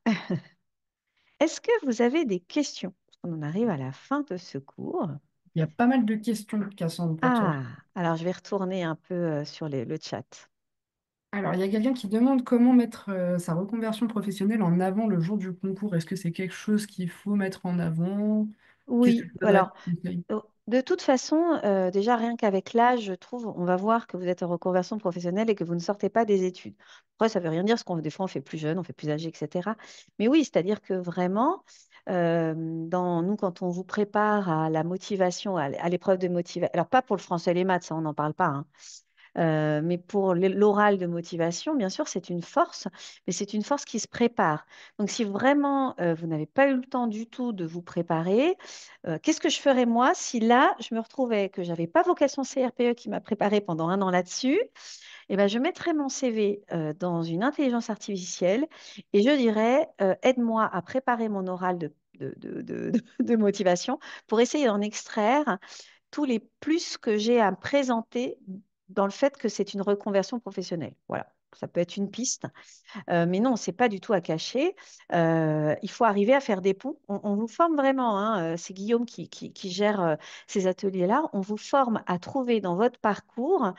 Est-ce que vous avez des questions? Parce qu'on en arrive à la fin de ce cours. Il y a pas mal de questions, Cassandre, pour toi. Ah, alors je vais retourner un peu sur le chat. Alors, il y a quelqu'un qui demande comment mettre sa reconversion professionnelle en avant le jour du concours. Est-ce que c'est quelque chose qu'il faut mettre en avant? Qu'est-ce que Oui, tu donnerais alors, comme conseil? de toute façon, déjà rien qu'avec l'âge, je trouve, on va voir que vous êtes en reconversion professionnelle et que vous ne sortez pas des études. Après, ça ne veut rien dire, parce qu'on des fois on fait plus jeune, on fait plus âgé, etc. Mais oui, c'est-à-dire que vraiment, nous, quand on vous prépare à la motivation, à l'épreuve de motivation, alors pas pour le français et les maths, ça on n'en parle pas, hein. Mais pour l'oral de motivation, bien sûr, c'est une force, mais c'est une force qui se prépare. Donc, si vraiment vous n'avez pas eu le temps du tout de vous préparer, qu'est-ce que je ferais moi si là, je me retrouvais que j'avais pas vocation CRPE qui m'a préparé pendant un an là-dessus? Eh ben, je mettrais mon CV dans une intelligence artificielle et je dirais, aide-moi à préparer mon oral de motivation pour essayer d'en extraire tous les plus que j'ai à me présenter dans le fait que c'est une reconversion professionnelle. Voilà, ça peut être une piste. Mais non, c'est pas du tout à cacher. Il faut arriver à faire des ponts. On vous forme vraiment, hein, c'est Guillaume qui gère ces ateliers-là. On vous forme à trouver dans votre parcours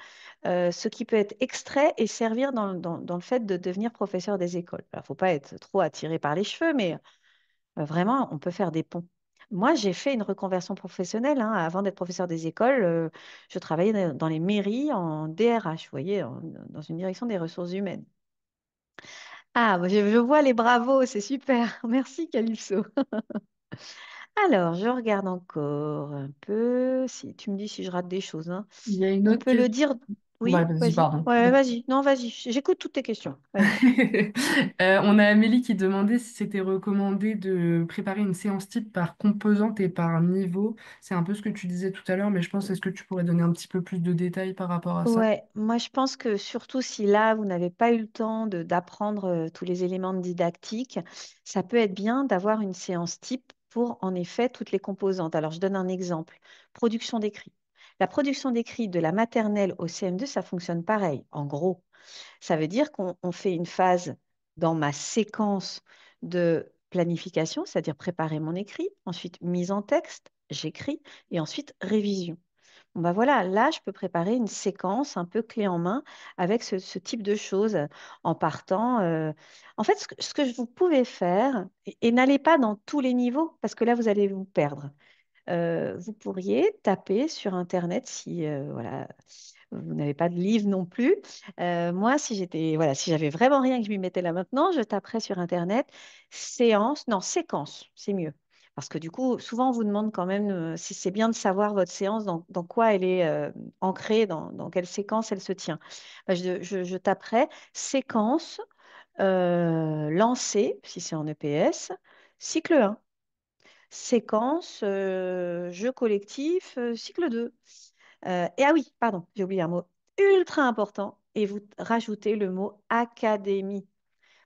ce qui peut être extrait et servir dans le fait de devenir professeur des écoles. Il ne faut pas être trop attiré par les cheveux, mais vraiment, on peut faire des ponts. Moi, j'ai fait une reconversion professionnelle, hein. Avant d'être professeur des écoles, je travaillais dans les mairies en DRH, vous voyez, dans une direction des ressources humaines. Ah, bah, je vois les bravos, c'est super. Merci, Calypso. Alors, je regarde encore un peu. Si tu me dis si je rate des choses, hein. Il y a une On autre peut le question. dire. Ouais, Oui, vas-y, vas-y. pardon. Ouais, vas-y. Non, vas-y. J'écoute toutes tes questions. Vas-y. On a Amélie qui demandait si c'était recommandé de préparer une séance type par composante et par niveau. C'est un peu ce que tu disais tout à l'heure, mais je pense, est-ce que tu pourrais donner un petit peu plus de détails par rapport à ça? Ouais, moi je pense que surtout si là vous n'avez pas eu le temps d'apprendre tous les éléments de didactique, ça peut être bien d'avoir une séance type pour en effet toutes les composantes. Alors je donne un exemple. Production d'écrit. La production d'écrit de la maternelle au CM2, ça fonctionne pareil. En gros, ça veut dire qu'on fait une phase dans ma séquence de planification, c'est-à-dire préparer mon écrit, ensuite mise en texte, j'écris, et ensuite révision. Bon, bah voilà, là, je peux préparer une séquence un peu clé en main avec ce type de choses en partant. En fait, ce que vous pouvez faire, et n'allez pas dans tous les niveaux, parce que là, vous allez vous perdre. Vous pourriez taper sur Internet si voilà, vous n'avez pas de livre non plus. Moi, voilà, si j'avais vraiment rien que je m'y mettais là maintenant, je taperais sur Internet séance, non, séquence, c'est mieux. Parce que du coup, souvent, on vous demande quand même si c'est bien de savoir votre séance, dans quoi elle est ancrée, dans quelle séquence elle se tient. Bah, je taperais séquence lancée, si c'est en EPS, cycle 1 séquence, jeu collectif, cycle 2. Et ah oui, pardon, j'ai oublié un mot ultra important. Et vous rajoutez le mot académie.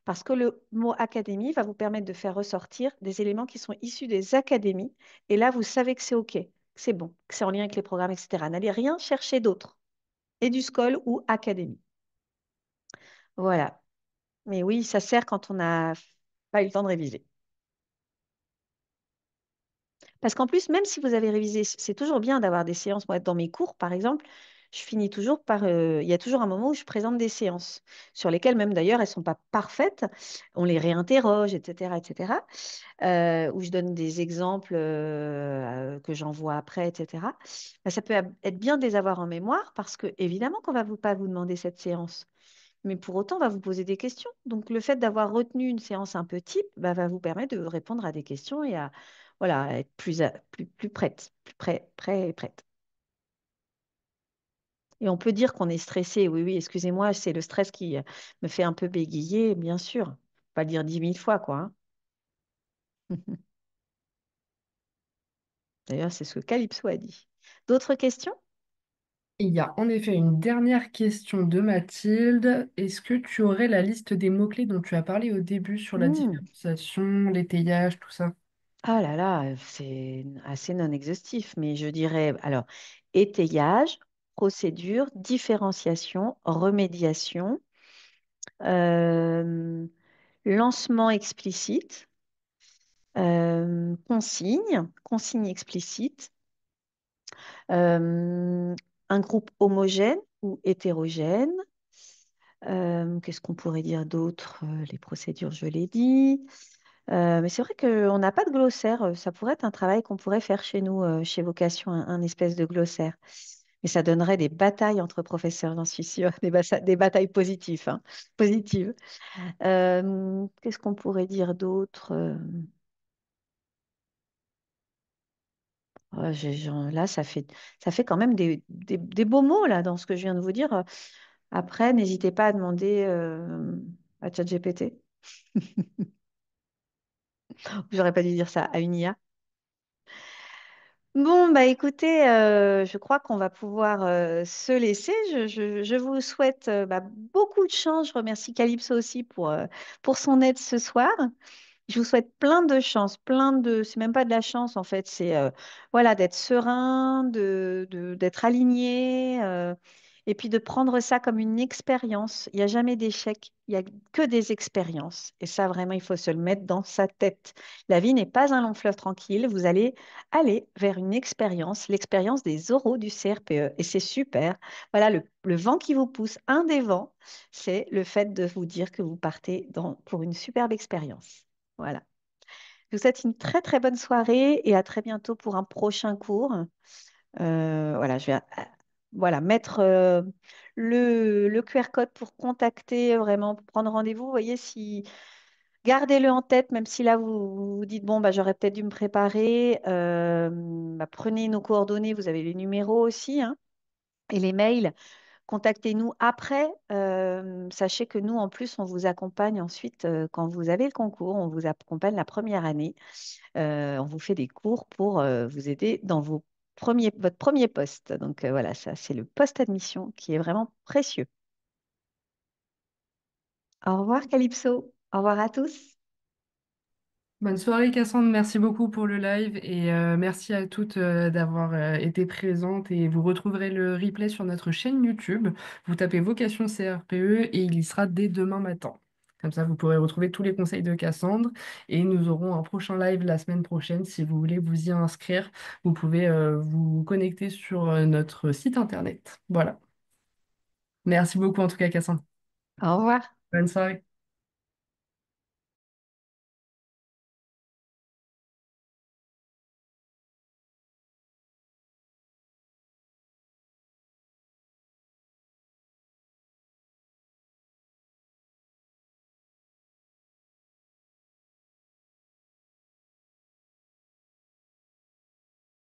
Parce que le mot académie va vous permettre de faire ressortir des éléments qui sont issus des académies. Et là, vous savez que c'est OK, que c'est bon, que c'est en lien avec les programmes, etc. N'allez rien chercher d'autre. EduSchool ou académie. Voilà. Mais oui, ça sert quand on n'a pas eu le temps de réviser. Parce qu'en plus, même si vous avez révisé, c'est toujours bien d'avoir des séances. Moi, dans mes cours, par exemple, je finis toujours par... il y a toujours un moment où je présente des séances, sur lesquelles même d'ailleurs, elles ne sont pas parfaites. On les réinterroge, etc., etc. Où je donne des exemples que j'envoie après, etc. Bah, ça peut être bien de les avoir en mémoire, parce que évidemment qu'on ne va pas vous demander cette séance. Mais pour autant, on va vous poser des questions. Donc, le fait d'avoir retenu une séance un peu type bah, va vous permettre de répondre à des questions et à voilà, à être plus prête, prêt et prête. Et on peut dire qu'on est stressé. Oui, oui, excusez-moi, c'est le stress qui me fait un peu bégayer, bien sûr. Pas le dire 10 000 fois, quoi, hein. D'ailleurs, c'est ce que Calypso a dit. D'autres questions? Il y a en effet une dernière question de Mathilde. Est-ce que tu aurais la liste des mots-clés dont tu as parlé au début sur la Hmm. différenciation, l'étayage, tout ça? Ah là là, c'est assez non exhaustif, mais je dirais alors étayage, procédure, différenciation, remédiation, euh, lancement explicite, consigne explicite, euh, un groupe homogène ou hétérogène. Qu'est-ce qu'on pourrait dire d'autre? Les procédures, je l'ai dit. Mais c'est vrai qu'on n'a pas de glossaire. Ça pourrait être un travail qu'on pourrait faire chez nous, chez Vocation, un espèce de glossaire. Mais ça donnerait des batailles entre professeurs, j'en suis sûre, des batailles positives, hein, positives. Qu'est-ce qu'on pourrait dire d'autre? Là, ça fait quand même des beaux mots là, dans ce que je viens de vous dire. Après, n'hésitez pas à demander à ChatGPT. J'aurais pas dû dire ça à une IA. Bon, bah écoutez, je crois qu'on va pouvoir se laisser. Je vous souhaite bah, beaucoup de chance. Je remercie Calypso aussi pour son aide ce soir. Je vous souhaite plein de chance, c'est même pas de la chance en fait, c'est voilà, d'être serein, d'être aligné, et puis de prendre ça comme une expérience. Il n'y a jamais d'échec, il n'y a que des expériences. Et ça, vraiment, il faut se le mettre dans sa tête. La vie n'est pas un long fleuve tranquille. Vous allez aller vers une expérience, l'expérience des oraux du CRPE. Et c'est super. Voilà, le vent qui vous pousse, un des vents, c'est le fait de vous dire que vous partez pour une superbe expérience. Voilà. Je vous souhaite une très très bonne soirée et à très bientôt pour un prochain cours. Voilà, je vais voilà, mettre le QR code pour contacter, vraiment pour prendre rendez-vous. Vous voyez, si gardez-le en tête, même si là vous vous dites, bon, bah, j'aurais peut-être dû me préparer. Bah, prenez nos coordonnées, vous avez les numéros aussi, hein, et les mails. Contactez-nous après. Sachez que nous, en plus, on vous accompagne ensuite quand vous avez le concours. On vous accompagne la première année. On vous fait des cours pour vous aider dans votre premier poste. Donc voilà, ça, c'est le poste admission qui est vraiment précieux. Au revoir, Calypso. Au revoir à tous. Bonne soirée Cassandre, merci beaucoup pour le live et merci à toutes d'avoir été présentes et vous retrouverez le replay sur notre chaîne YouTube. Vous tapez Vocation CRPE et il y sera dès demain matin. Comme ça, vous pourrez retrouver tous les conseils de Cassandre et nous aurons un prochain live la semaine prochaine. Si vous voulez vous y inscrire, vous pouvez vous connecter sur notre site internet. Voilà. Merci beaucoup en tout cas Cassandre. Au revoir. Bonne soirée.